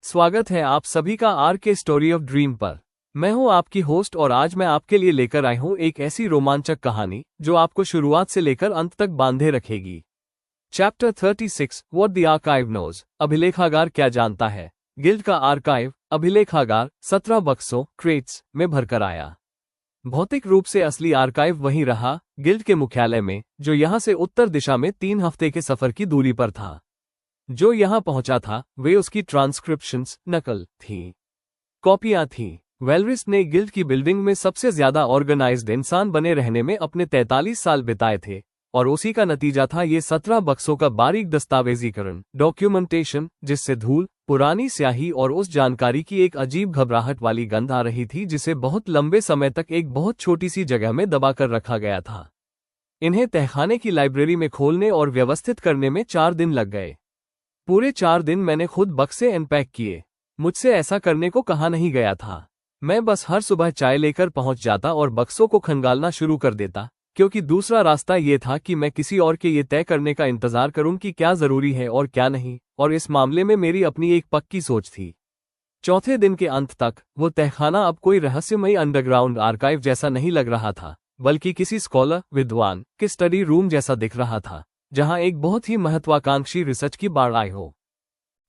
स्वागत है आप सभी का आर के स्टोरी ऑफ ड्रीम पर। मैं हूं आपकी होस्ट और आज मैं आपके लिए लेकर आई हूं एक ऐसी रोमांचक कहानी जो आपको शुरुआत से लेकर अंत तक बांधे रखेगी। Chapter 36 what the archive knows. अभिलेखागार क्या जानता है। गिल्ड का आर्काइव अभिलेखागार 17 बक्सों क्रेट्स में भरकर आया। भौतिक रूप से असली आर्काइव वहीं रहा, गिल्ड के मुख्यालय में, जो यहां से उत्तर दिशा में 3 हफ्ते के सफर की दूरी पर था। जो यहां पहुंचा था वे उसकी ट्रांसक्रिप्शंस नकल थीं, कॉपियां थीं। वेलरिस ने गिल्ड की बिल्डिंग में सबसे ज्यादा ऑर्गेनाइज्ड इंसान बने रहने में अपने 43 साल बिताए थे, और उसी का नतीजा था ये 17 बक्सों का बारीक दस्तावेजीकरण, डॉक्यूमेंटेशन, जिससे धूल, पुरानी स्याही और उस जानकारी की एक अजीब घबराहट वाली गंध आ रही थी जिसे बहुत लंबे समय तक एक बहुत छोटी सी जगह में दबाकर रखा गया था। इन्हें तहखाने की लाइब्रेरी में खोलने और व्यवस्थित करने में 4 दिन लग गए। पूरे 4 दिन मैंने खुद बक्से अनपैक किए। मुझसे ऐसा करने को कहा नहीं गया था। मैं बस हर सुबह चाय लेकर पहुंच जाता और बक्सों को खंगालना शुरू कर देता, क्योंकि दूसरा रास्ता ये था कि मैं किसी और के ये तय करने का इंतजार करूं कि क्या जरूरी है और क्या नहीं, और इस मामले में मेरी अपनी एक पक्की सोच थी। चौथे दिन के अंत तक वो तहखाना अब कोई रहस्यमयी अंडरग्राउंड आर्काइव जैसा नहीं लग रहा था, बल्कि किसी स्कॉलर विद्वान के स्टडी रूम जैसा दिख रहा था, जहां एक बहुत ही महत्वाकांक्षी रिसर्च की बाढ़ आई हो।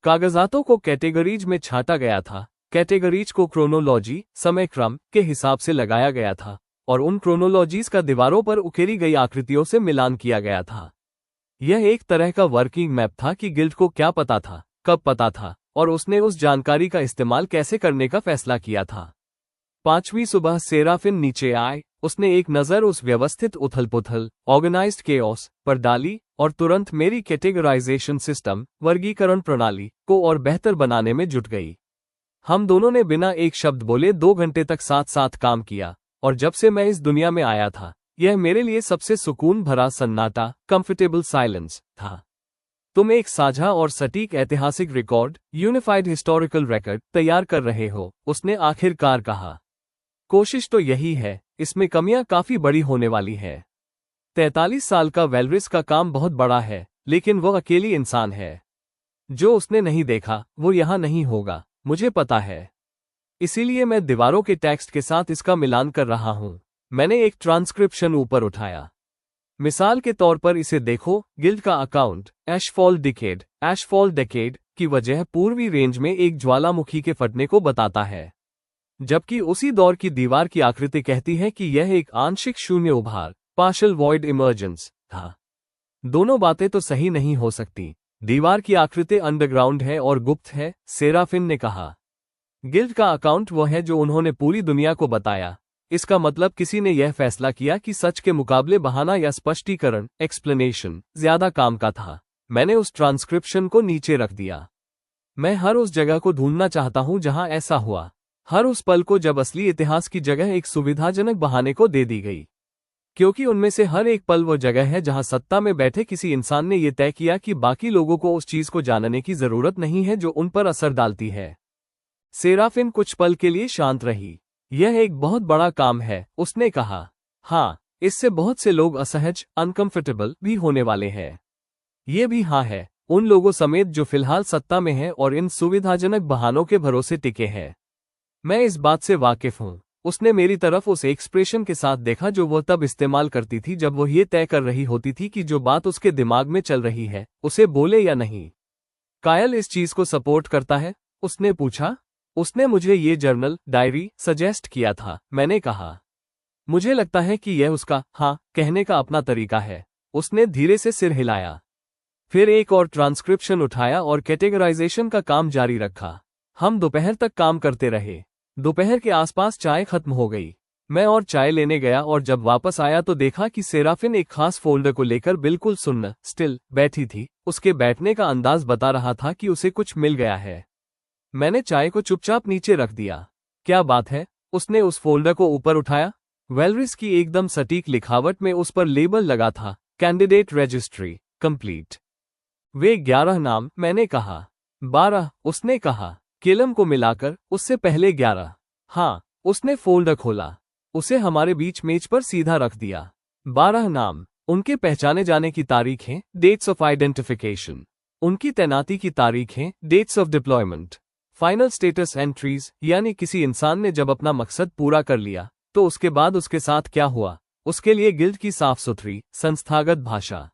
कागजातों को कैटेगरीज में छांटा गया था। कैटेगरीज को क्रोनोलॉजी, समय क्रम के हिसाब से लगाया गया था, और उन क्रोनोलॉजीज का दीवारों पर उकेरी गई आकृतियों से मिलान किया गया था। यह एक तरह का वर्किंग मैप था कि गिल्ड को क्या पता था, कब पता था, और उसने उस जानकारी का इस्तेमाल कैसे करने का फैसला किया था। 5वीं सुबह सेराफिन नीचे आए। उसने एक नज़र उस व्यवस्थित उथल-पुथल, ऑर्गेनाइज्ड केओस पर डाली और तुरंत मेरी कैटेगराइजेशन सिस्टम, वर्गीकरण प्रणाली को और बेहतर बनाने में जुट गई। हम दोनों ने बिना एक शब्द बोले 2 घंटे तक साथ साथ काम किया, और जब से मैं इस दुनिया में आया था, यह मेरे लिए सबसे सुकून भरा सन्नाटा, कंफर्टेबल साइलेंस था। तुम एक साझा और सटीक ऐतिहासिक रिकॉर्ड, यूनिफाइड हिस्टोरिकल रिकॉर्ड तैयार कर रहे हो, उसने आखिरकार कहा। कोशिश तो यही है, इसमें कमियां काफी बड़ी होने वाली है। 43 साल का वेलरिस का काम बहुत बड़ा है, लेकिन वह अकेली इंसान है। जो उसने नहीं देखा वो यहां नहीं होगा, मुझे पता है। इसीलिए मैं दीवारों के टेक्स्ट के साथ इसका मिलान कर रहा हूं। मैंने एक ट्रांसक्रिप्शन ऊपर उठाया। मिसाल के तौर पर इसे देखो, गिल्ड का अकाउंट, एशफॉल डेकेड की वजह पूर्वी रेंज में एक ज्वालामुखी के फटने को बताता है, जबकि उसी दौर की दीवार की आकृति कहती है कि यह एक आंशिक शून्य उभार, पार्शियल वॉइड इमर्जेंस था। दोनों बातें तो सही नहीं हो सकती। दीवार की आकृति अंडरग्राउंड है और गुप्त है, सेराफिन ने कहा। गिल्ड का अकाउंट वो है जो उन्होंने पूरी दुनिया को बताया। इसका मतलब किसी ने यह फैसला किया कि सच के मुकाबले बहाना या स्पष्टीकरण, एक्सप्लेनेशन, ज्यादा काम का था। मैंने उस ट्रांसक्रिप्शन को नीचे रख दिया। मैं हर उस जगह को ढूंढना चाहता हूं जहां ऐसा हुआ, हर उस पल को जब असली इतिहास की जगह एक सुविधाजनक बहाने को दे दी गई, क्योंकि उनमें से हर एक पल वो जगह है जहां सत्ता में बैठे किसी इंसान ने यह तय किया कि बाकी लोगों को उस चीज को जानने की जरूरत नहीं है जो उन पर असर डालती है। सेराफिन कुछ पल के लिए शांत रही। यह एक बहुत बड़ा काम है, उसने कहा। हाँ, इससे बहुत से लोग असहज, अनकंफर्टेबल भी होने वाले हैं। ये भी हाँ है, उन लोगों समेत जो फिलहाल सत्ता में हैं और इन सुविधाजनक बहानों के भरोसे टिके हैं। मैं इस बात से वाकिफ हूं। उसने मेरी तरफ उस एक्सप्रेशन के साथ देखा जो वह तब इस्तेमाल करती थी जब वह ये तय कर रही होती थी कि जो बात उसके दिमाग में चल रही है उसे बोले या नहीं। कायल इस चीज को सपोर्ट करता है? उसने पूछा। उसने मुझे ये जर्नल डायरी सजेस्ट किया था, मैंने कहा। मुझे लगता है कि यह उसका हाँ कहने का अपना तरीका है। उसने धीरे से सिर हिलाया। फिर एक और ट्रांसक्रिप्शन उठाया और कैटेगराइजेशन का काम जारी रखा। हम दोपहर तक काम करते रहे। दोपहर के आसपास चाय खत्म हो गई। मैं और चाय लेने गया और जब वापस आया तो देखा कि सेराफिन एक खास फोल्डर को लेकर बिल्कुल सुन्न स्टिल बैठी थी। उसके बैठने का अंदाज बता रहा था कि उसे कुछ मिल गया है। मैंने चाय को चुपचाप नीचे रख दिया। क्या बात है? उसने उस फोल्डर को ऊपर उठाया। वेलरिस की एकदम सटीक लिखावट में उस पर लेबल लगा था, कैंडिडेट रजिस्ट्री कंप्लीट। वे 11 नाम, मैंने कहा। 12, उसने कहा। केलम को मिलाकर उससे पहले 11। हाँ, उसने फोल्डर खोला, उसे हमारे बीच मेज पर सीधा रख दिया। 12 नाम, उनके पहचाने जाने की तारीखें, डेट्स ऑफ आइडेंटिफिकेशन, उनकी तैनाती की तारीखें, dates of deployment, final status entries, यानी किसी इंसान ने जब अपना मकसद पूरा कर लिया तो उसके बाद उसके साथ क्या हुआ, उसके लिए गिल्ड की साफ सुथरी संस्थागत भाषा।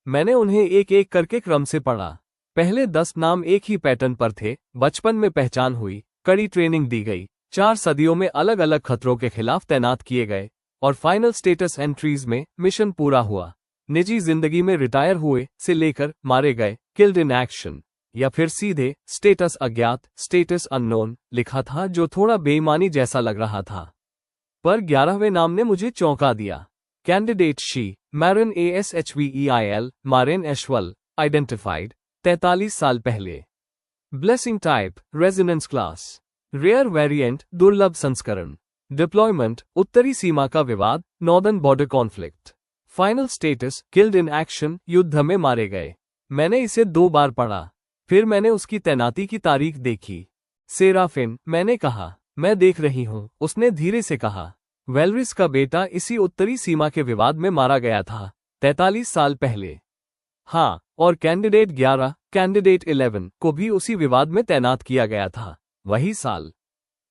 मैंने उन्हें एक एक करके क्रम से पढ़ा। पहले 10 नाम एक ही पैटर्न पर थे। बचपन में पहचान हुई, कड़ी ट्रेनिंग दी गई, 4 सदियों में अलग अलग खतरों के खिलाफ तैनात किए गए, और फाइनल स्टेटस एंट्रीज में मिशन पूरा हुआ। निजी जिंदगी में रिटायर हुए से लेकर मारे गए, किल्ड इन एक्शन, या फिर सीधे स्टेटस अज्ञात, स्टेटस अननोन लिखा था, जो थोड़ा बेईमानी जैसा लग रहा था। पर 11वें नाम ने मुझे चौंका दिया। कैंडिडेट शी Maren ASHVEIL, Maren Ashveil, identified 43 साल पहले। Blessing type resonance class, rare variant दुर्लभ संस्करण। डिप्लॉयमेंट उत्तरी सीमा का विवाद, northern border conflict. Final status killed in action, युद्ध में मारे गए। मैंने इसे 2 बार पढ़ा, फिर मैंने उसकी तैनाती की तारीख देखी। सेराफिन, मैंने कहा। मैं देख रही हूं, उसने धीरे से कहा। वेलरिस का बेटा इसी उत्तरी सीमा के विवाद में मारा गया था 43 साल पहले। हाँ, और कैंडिडेट 11, कैंडिडेट 11 को भी उसी विवाद में तैनात किया गया था। वही साल,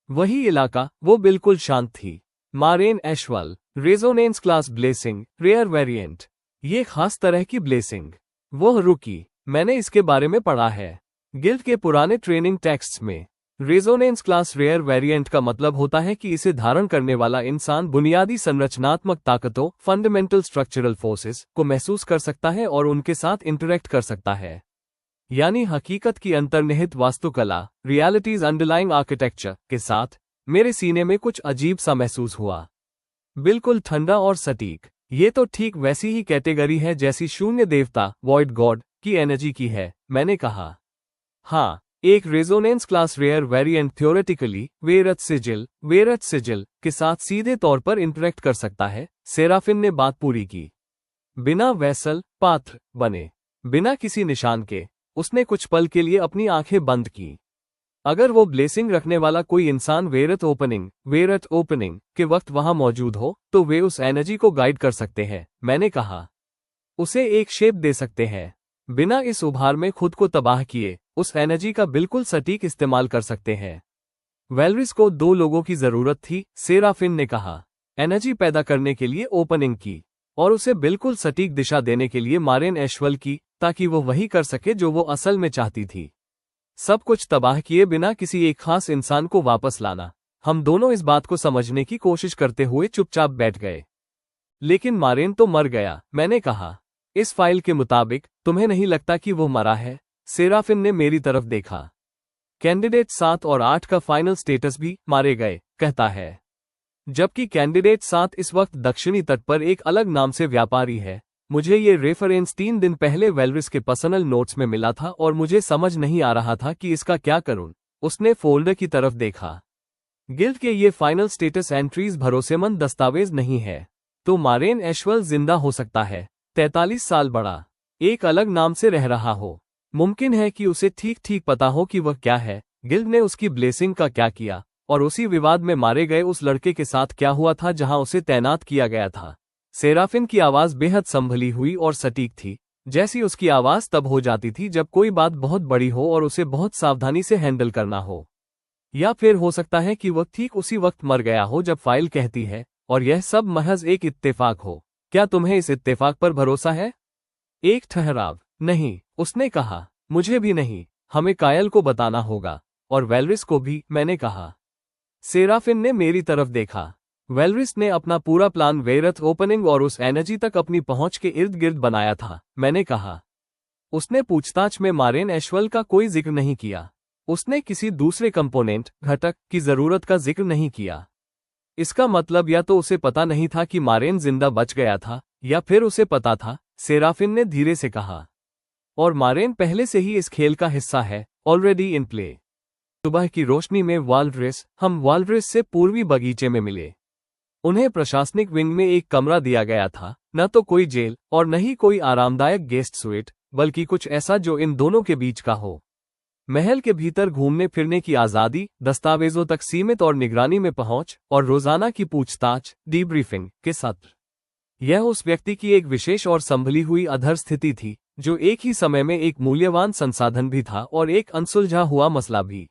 वही इलाका, वो बिल्कुल शांत थी। Maren Ashwell, resonance class blessing, rare variant, ये खास तरह की ब्लेसिंग। वो रुकी, मैंने इसके बारे में पढ़ा है गिल्ड के पुराने ट्रेनिंग टेक्स्ट्स में। रेजोनेंस क्लास रेयर वेरिएंट का मतलब होता है कि इसे धारण करने वाला इंसान बुनियादी संरचनात्मक ताकतों, फंडामेंटल स्ट्रक्चरल फोर्सेस को महसूस कर सकता है और उनके साथ इंटरेक्ट कर सकता है। यानी हकीकत की अंतर्निहित वास्तुकला, रियलिटीज अंडरलाइंग आर्किटेक्चर के साथ मेरे सीने में कुछ अजीब सा महसूस हुआ। बिल्कुल ठंडा और सटीक। ये तो ठीक वैसी ही कैटेगरी है जैसी शून्य देवता, वॉइड गॉड की एनर्जी की है, मैंने कहा। हाँ, एक resonance class rare variant theoretically वेरत सिजिल के साथ सीधे तौर पर इंटरेक्ट कर सकता है। सेराफिन ने बात पूरी की। बिना वैसल पात्र बने, बिना किसी निशान के, उसने कुछ पल के लिए अपनी आंखें बंद की। अगर वो ब्लेसिंग रखने वाला कोई इंसान वेरत ओपनिंग के वक्त वहां मौजूद हो तो वे उस एनर्जी को गाइड कर सकते हैं, मैंने कहा। उसे एक शेप दे सकते हैं, बिना इस उभार में खुद को तबाह किए उस एनर्जी का बिल्कुल सटीक इस्तेमाल कर सकते हैं। वेलरिस को 2 लोगों की जरूरत थी, सेराफिन ने कहा। एनर्जी पैदा करने के लिए ओपनिंग की, और उसे बिल्कुल सटीक दिशा देने के लिए मारेन एशवल की, ताकि वो वही कर सके जो वो असल में चाहती थी। सब कुछ तबाह किए बिना किसी एक खास इंसान को वापस लाना। हम दोनों इस बात को समझने की कोशिश करते हुए चुपचाप बैठ गए। लेकिन मारेन तो मर गया, मैंने कहा। इस फाइल के मुताबिक तुम्हें नहीं लगता कि वो मरा है? सेराफिन ने मेरी तरफ देखा। कैंडिडेट 7 और 8 का फाइनल स्टेटस भी मारे गए, कहता है। जबकि कैंडिडेट 7 इस वक्त दक्षिणी तट पर एक अलग नाम से व्यापारी है। मुझे ये रेफरेंस 3 दिन पहले वेलरिस के पर्सनल नोट्स में मिला था और मुझे समझ नहीं आ रहा था कि इसका क्या करूं। उसने फोल्डर की तरफ देखा। गिल्ड के ये फाइनल स्टेटस एंट्रीज भरोसेमंद दस्तावेज नहीं है। तो मारेन एशवल जिंदा हो सकता है, 43 साल बड़ा, एक अलग नाम से रह रहा हो। मुमकिन है कि उसे ठीक ठीक पता हो कि वह क्या है, गिल्ड ने उसकी ब्लेसिंग का क्या किया, और उसी विवाद में मारे गए उस लड़के के साथ क्या हुआ था जहां उसे तैनात किया गया था। सेराफिन की आवाज बेहद संभली हुई और सटीक थी, जैसी उसकी आवाज तब हो जाती थी जब कोई बात बहुत बड़ी हो और उसे बहुत सावधानी से हैंडल करना हो। या फिर हो सकता है कि वह ठीक उसी वक्त मर गया हो जब फाइल कहती है, और यह सब महज एक इत्तेफाक हो। क्या तुम्हें इस इत्तेफाक पर भरोसा है? एक ठहराव। नहीं, उसने कहा। मुझे भी नहीं, हमें कायल को बताना होगा, और वेलरिस को भी, मैंने कहा। सेराफिन ने मेरी तरफ देखा। वेलरिस ने अपना पूरा प्लान वेरथ ओपनिंग और उस एनर्जी तक अपनी पहुंच के इर्द गिर्द बनाया था, मैंने कहा। उसने पूछताछ में मारेन एशवल का कोई जिक्र नहीं किया। उसने किसी दूसरे कंपोनेंट, घटक की जरूरत का जिक्र नहीं किया। इसका मतलब या तो उसे पता नहीं था कि मारेन जिंदा बच गया था, या फिर उसे पता था, सेराफिन ने धीरे से कहा। और मारेन पहले से ही इस खेल का हिस्सा है, ऑलरेडी इन प्ले। सुबह की रोशनी में हम वाल्ड्रेस से पूर्वी बगीचे में मिले। उन्हें प्रशासनिक विंग में एक कमरा दिया गया था, न तो कोई जेल और न ही कोई आरामदायक गेस्ट स्वीट, बल्कि कुछ ऐसा जो इन दोनों के बीच का हो। महल के भीतर घूमने फिरने की आज़ादी, दस्तावेजों तक सीमित और निगरानी में पहुंच, और रोजाना की पूछताछ, डीब्रीफिंग के सत्र। यह उस व्यक्ति की एक विशेष और संभली हुई अधर स्थिति थी, जो एक ही समय में एक मूल्यवान संसाधन भी था और एक अनसुलझा हुआ मसला भी।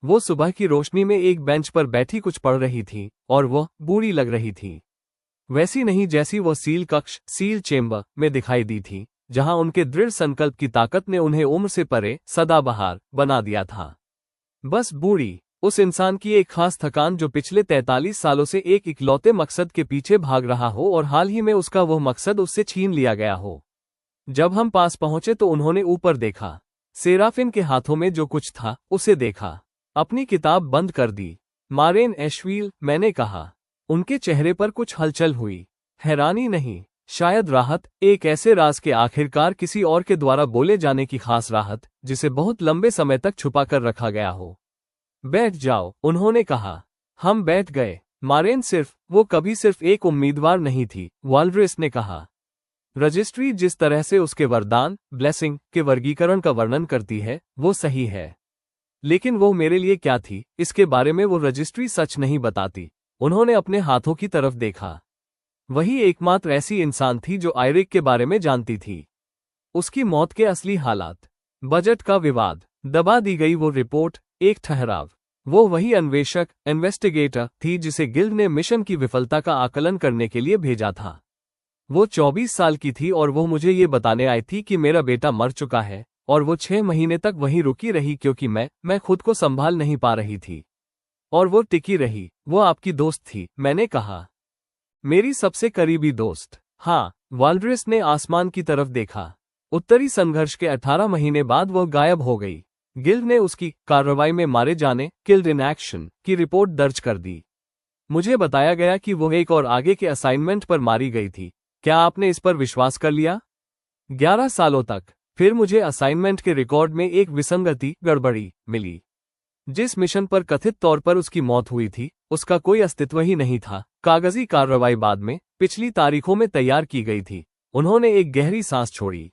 वो सुबह की रोशनी में एक बेंच पर बैठी कुछ पढ़ रही थी और वह बूढ़ी लग रही थी। वैसी नहीं जैसी वो सील कक्ष सील चेंबर में दिखाई दी थी, जहां उनके दृढ़ संकल्प की ताकत ने उन्हें उम्र से परे सदाबहार बना दिया था। बस बूढ़ी, उस इंसान की एक खास थकान जो पिछले 43 सालों से एक इकलौते मकसद के पीछे भाग रहा हो और हाल ही में उसका वह मकसद उससे छीन लिया गया हो। जब हम पास पहुंचे तो उन्होंने ऊपर देखा। सेराफिन के हाथों में जो कुछ था उसे देखा। अपनी किताब बंद कर दी। मारेन एशवील, मैंने कहा। उनके चेहरे पर कुछ हलचल हुई। हैरानी नहीं, शायद राहत, एक ऐसे राज के आखिरकार किसी और के द्वारा बोले जाने की खास राहत जिसे बहुत लंबे समय तक छुपा कर रखा गया हो। बैठ जाओ, उन्होंने कहा। हम बैठ गए। मारेन वो कभी सिर्फ एक उम्मीदवार नहीं थी, वाल्ड्रेस ने कहा। रजिस्ट्री जिस तरह से उसके वरदान ब्लेसिंग के वर्गीकरण का वर्णन करती है वो सही है, लेकिन वो मेरे लिए क्या थी इसके बारे में वो रजिस्ट्री सच नहीं बताती। उन्होंने अपने हाथों की तरफ देखा। वही एकमात्र ऐसी इंसान थी जो आयरिक के बारे में जानती थी। उसकी मौत के असली हालात, बजट का विवाद, दबा दी गई वो रिपोर्ट, एक ठहराव। वो वही अन्वेषक इन्वेस्टिगेटर थी जिसे गिल्ड ने मिशन की विफलता का आकलन करने के लिए भेजा था। वो 24 साल की थी और वो मुझे ये बताने आई थी कि मेरा बेटा मर चुका है, और वो 6 महीने तक वहीं रुकी रही क्योंकि मैं खुद को संभाल नहीं पा रही थी। और वो टिकी रही। वो आपकी दोस्त थी, मैंने कहा। मेरी सबसे करीबी दोस्त। हाँ, वाल्ड्रेस ने आसमान की तरफ देखा। उत्तरी संघर्ष के 18 महीने बाद वो गायब हो गई। गिल्ड ने उसकी कार्रवाई में मारे जाने किल्ड इन एक्शन की रिपोर्ट दर्ज कर दी। मुझे बताया गया कि वो एक और आगे के असाइनमेंट पर मारी गई थी। क्या आपने इस पर विश्वास कर लिया? 11 सालों तक। फिर मुझे असाइनमेंट के रिकॉर्ड में एक विसंगति गड़बड़ी मिली। जिस मिशन पर कथित तौर पर उसकी मौत हुई थी उसका कोई अस्तित्व ही नहीं था। कागजी कार्रवाई बाद में पिछली तारीखों में तैयार की गई थी। उन्होंने एक गहरी सांस छोड़ी।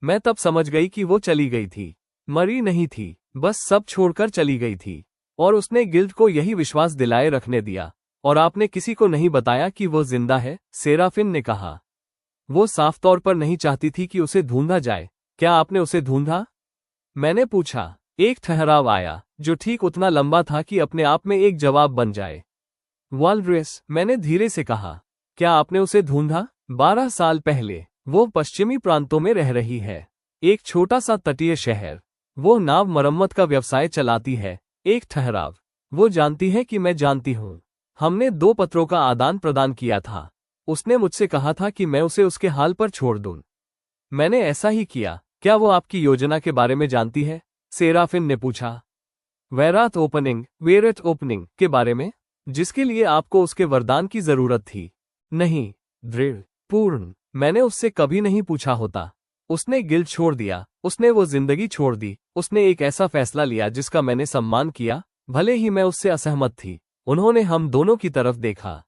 मैं तब समझ गई कि वो चली गई थी। मरी नहीं थी, बस सब छोड़कर चली गई थी। और उसने गिल्ड को यही विश्वास दिलाए रखने दिया। और आपने किसी को नहीं बताया कि वो जिंदा है, सेराफिन ने कहा। वो साफ तौर पर नहीं चाहती थी कि उसे ढूंढा जाए। क्या आपने उसे ढूंढा? मैंने पूछा। एक ठहराव आया जो ठीक उतना लंबा था कि अपने आप में एक जवाब बन जाए। वाल्ड्रेस, मैंने धीरे से कहा, क्या आपने उसे ढूंढा? 12 साल पहले। वो पश्चिमी प्रांतों में रह रही है, एक छोटा सा तटीय शहर। वो नाव मरम्मत का व्यवसाय चलाती है। एक ठहराव। वो जानती है कि मैं जानती हूँ। हमने 2 पत्रों का आदान प्रदान किया था। उसने मुझसे कहा था कि मैं उसे उसके हाल पर छोड़ दूं। मैंने ऐसा ही किया। क्या वो आपकी योजना के बारे में जानती है? सेराफिन ने पूछा। वेरात ओपनिंग के बारे में, जिसके लिए आपको उसके वरदान की जरूरत थी? नहीं, दृढ़ पूर्ण। मैंने उससे कभी नहीं पूछा होता। उसने गिल्ड छोड़ दिया, उसने वो जिंदगी छोड़ दी, उसने एक ऐसा फैसला लिया जिसका मैंने सम्मान किया, भले ही मैं उससे असहमत थी। उन्होंने हम दोनों की तरफ देखा।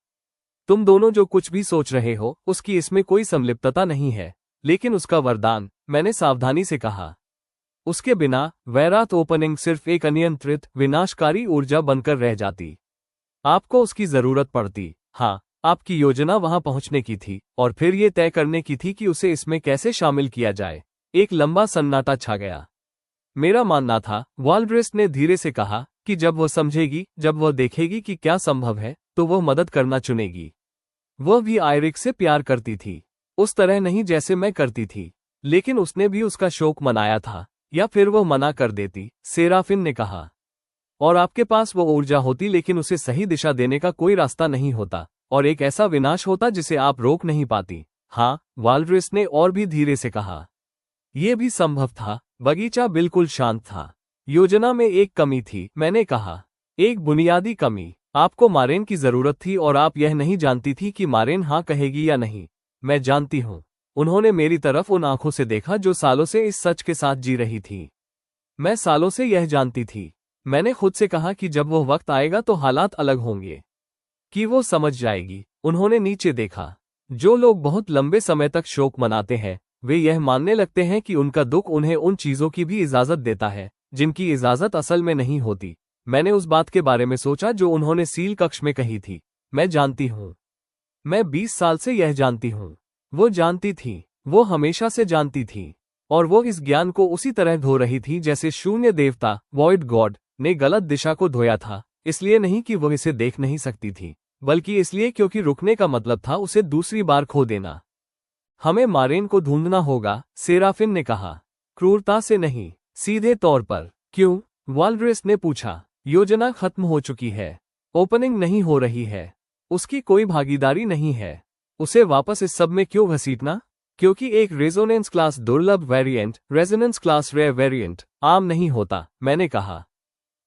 तुम दोनों जो कुछ भी सोच रहे हो उसकी इसमें कोई संलिप्तता नहीं है, लेकिन उसका वरदान, मैंने सावधानी से कहा। उसके बिना वैरात ओपनिंग सिर्फ एक अनियंत्रित विनाशकारी ऊर्जा बनकर रह जाती। आपको उसकी जरूरत पड़ती। हाँ, आपकी योजना वहां पहुंचने की थी और फिर ये तय करने की थी कि उसे इसमें कैसे शामिल किया जाए। एक लंबा सन्नाटा छा गया। मेरा मानना था, वाल्ड्रेस ने धीरे से कहा, कि जब वह समझेगी, जब वह देखेगी कि क्या संभव है, तो वह मदद करना चुनेगी। वह भी आयरिक से प्यार करती थी, उस तरह नहीं जैसे मैं करती थी, लेकिन उसने भी उसका शौक मनाया था, या फिर वह मना कर देती, सेराफिन ने कहा। और आपके पास वो ऊर्जा होती लेकिन उसे सही दिशा देने का कोई रास्ता नहीं होता, और एक ऐसा विनाश होता जिसे आप रोक नहीं पाती। हाँ, वाल्ड्रेस ने और भी धीरे से कहा। यह भी संभव था। बगीचा बिल्कुल शांत था। योजना में एक कमी थी, मैंने कहा। एक बुनियादी कमी। आपको मारेन की जरूरत थी और आप यह नहीं जानती थी कि मारेन हाँ कहेगी या नहीं। मैं जानती हूँ। उन्होंने मेरी तरफ उन आंखों से देखा जो सालों से इस सच के साथ जी रही थी। मैं सालों से यह जानती थी। मैंने खुद से कहा कि जब वो वक्त आएगा तो हालात अलग होंगे, कि वो समझ जाएगी। उन्होंने नीचे देखा। जो लोग बहुत लंबे समय तक शोक मनाते हैं वे यह मानने लगते हैं कि उनका दुख उन्हें उन चीजों की भी इजाजत देता है जिनकी इजाजत असल में नहीं होती। मैंने उस बात के बारे में सोचा जो उन्होंने सील कक्ष में कही थी। मैं जानती हूँ। मैं 20 साल से यह जानती हूँ। वो जानती थी। वो हमेशा से जानती थी। और वो इस ज्ञान को उसी तरह धो रही थी जैसे शून्य देवता, वॉइड गॉड, ने गलत दिशा को धोया था, इसलिए नहीं कि वह इसे देख नहीं सकती थी, बल्कि इसलिए क्योंकि रुकने का मतलब था उसे दूसरी बार खो देना। हमें मारेन को ढूंढना होगा, सेराफिन ने कहा। क्रूरता से नहीं, सीधे तौर पर। क्यों? वाल्ड्रेस ने पूछा। योजना खत्म हो चुकी है। ओपनिंग नहीं हो रही है। उसकी कोई भागीदारी नहीं है। उसे वापस इस सब में क्यों घसीटना? क्योंकि एक रेजोनेंस क्लास दुर्लभ variant, resonance class rare variant, आम नहीं होता, मैंने कहा।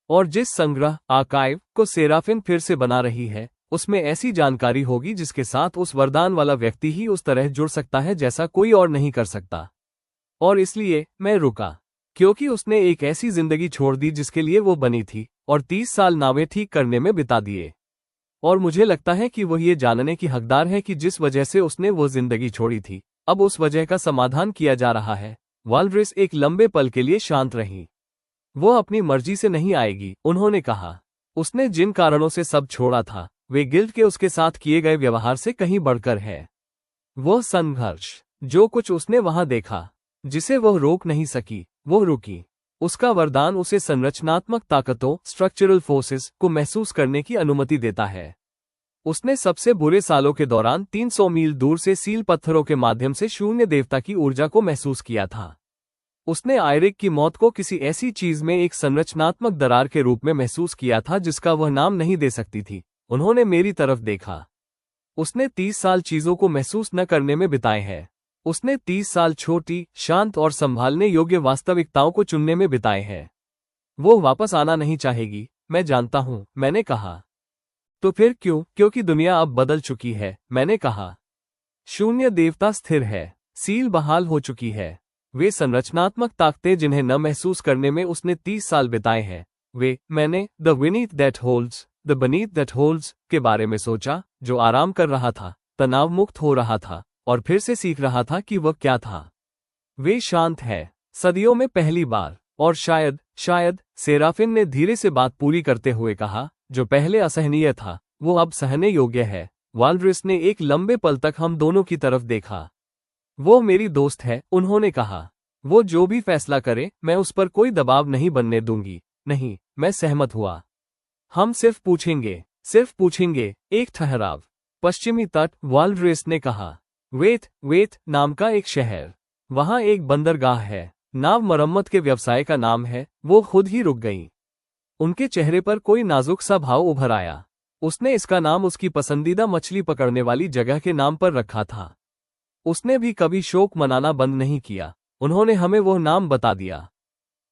और जिस संग्रह आर्काइव को सेराफिन फिर से बना रही है, उसमें ऐसी जानकारी होगी जिसके साथ उस वरदान वाला व्यक्ति ही उस तरह जुड़ सकता है जैसा कोई और नहीं कर सकता। और इसलिए मैं रुका, क्योंकि उसने एक ऐसी जिंदगी छोड़ दी जिसके लिए वो बनी थी, और 30 साल नावें ठीक करने में बिता दिए। और मुझे लगता है कि वह ये जानने की हकदार है कि जिस वजह से उसने वो जिंदगी छोड़ी थी, अब उस वजह का समाधान किया जा रहा है। वाल्ड्रेस एक लंबे पल के लिए शांत रही। वो अपनी मर्जी से नहीं आएगी, उन्होंने कहा। उसने जिन कारणों से सब छोड़ा था, वे गिल्ड के उसके साथ किए गए व्यवहार से कहीं बढ़कर है। वह संघर्ष, जो कुछ उसने वहां देखा, जिसे वह रोक नहीं सकी, वो रुकी। उसका वरदान उसे संरचनात्मक ताकतों, स्ट्रक्चरल फोर्सेस, को महसूस करने की अनुमति देता है। उसने सबसे बुरे सालों के दौरान 300 मील दूर से सील पत्थरों के माध्यम से शून्य देवता की ऊर्जा को महसूस किया था। उसने आयरिक की मौत को किसी ऐसी चीज में एक संरचनात्मक दरार के रूप में महसूस किया था जिसका वह नाम नहीं दे सकती थी। उन्होंने मेरी तरफ देखा। उसने 30 साल चीजों को महसूस न करने में बिताए हैं। उसने 30 साल छोटी, शांत और संभालने योग्य वास्तविकताओं को चुनने में बिताए हैं। वो वापस आना नहीं चाहेगी, मैं जानता हूं, मैंने कहा। तो फिर क्यों? क्योंकि दुनिया अब बदल चुकी है, मैंने कहा। शून्य देवता स्थिर है, सील बहाल हो चुकी है। वे संरचनात्मक ताकतें जिन्हें न महसूस करने में उसने 30 साल बिताए हैं, मैंने the beneath that holds, the beneath that holds के बारे में सोचा, जो आराम कर रहा था, तनाव मुक्त हो रहा था, और फिर से सीख रहा था कि वह क्या था। वे शांत है, सदियों में पहली बार, और शायद, सेराफिन ने धीरे से बात पूरी करते हुए कहा, जो पहले असहनीय था, वो अब सहने योग्य है। वाल्ड्रेस ने एक लंबे पल तक हम दोनों की तरफ देखा। वो मेरी दोस्त है, उन्होंने कहा। वो जो भी फैसला करे, मैं उस पर कोई दबाव नहीं बनने दूंगी। नहीं, मैं सहमत हुआ। हम सिर्फ पूछेंगे, एक ठहराव। पश्चिमी तट, वाल्ड्रेस ने कहा। वेथ नाम का एक शहर। वहां एक बंदरगाह है, नाव मरम्मत के व्यवसाय का नाम है। वो खुद ही रुक गई। उनके चेहरे पर कोई नाजुक सा भाव उभर आया। उसने इसका नाम उसकी पसंदीदा मछली पकड़ने वाली जगह के नाम पर रखा था। उसने भी कभी शोक मनाना बंद नहीं किया। उन्होंने हमें वो नाम बता दिया।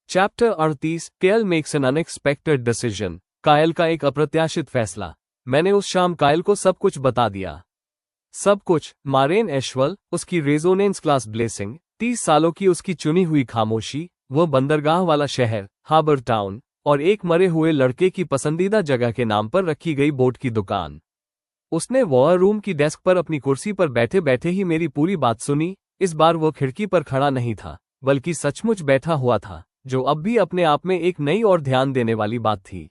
चैप्टर 38, कायल मेक्स एन अनएक्सपेक्टेड डिसीजन। कायल का एक अप्रत्याशित फैसला। मैंने उस शाम कायल को सब कुछ बता दिया। सब कुछ। मारेन एशवल, उसकी रेजोनेंस क्लास ब्लेसिंग, 30 सालों की उसकी चुनी हुई खामोशी, वह बंदरगाह वाला शहर, हार्बर टाउन, और एक मरे हुए लड़के की पसंदीदा जगह के नाम पर रखी गई बोट की दुकान। उसने वॉर रूम की डेस्क पर अपनी कुर्सी पर बैठे बैठे ही मेरी पूरी बात सुनी। इस बार वो खिड़की पर खड़ा नहीं था, बल्कि सचमुच बैठा हुआ था, जो अब भी अपने आप में एक नई और ध्यान देने वाली बात थी।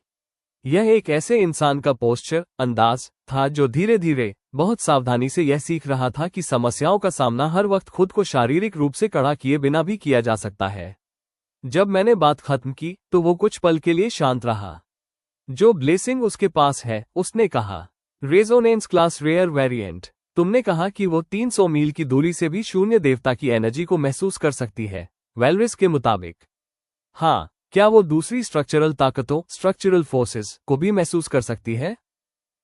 यह एक ऐसे इंसान का पोस्चर, अंदाज था जो धीरे धीरे, बहुत सावधानी से यह सीख रहा था कि समस्याओं का सामना हर वक्त खुद को शारीरिक रूप से कड़ा किए बिना भी किया जा सकता है। जब मैंने बात खत्म की, तो वो कुछ पल के लिए शांत रहा। जो ब्लेसिंग उसके पास है, उसने कहा। Resonance class rare variant. तुमने कहा कि वो 300 मील की दूरी से भी शून्य देवता की एनर्जी को महसूस कर सकती है, वेलरिस के मुताबिक। हाँ, क्या वो दूसरी स्ट्रक्चरल ताकतों, स्ट्रक्चरल फोर्सेस, को भी महसूस कर सकती है?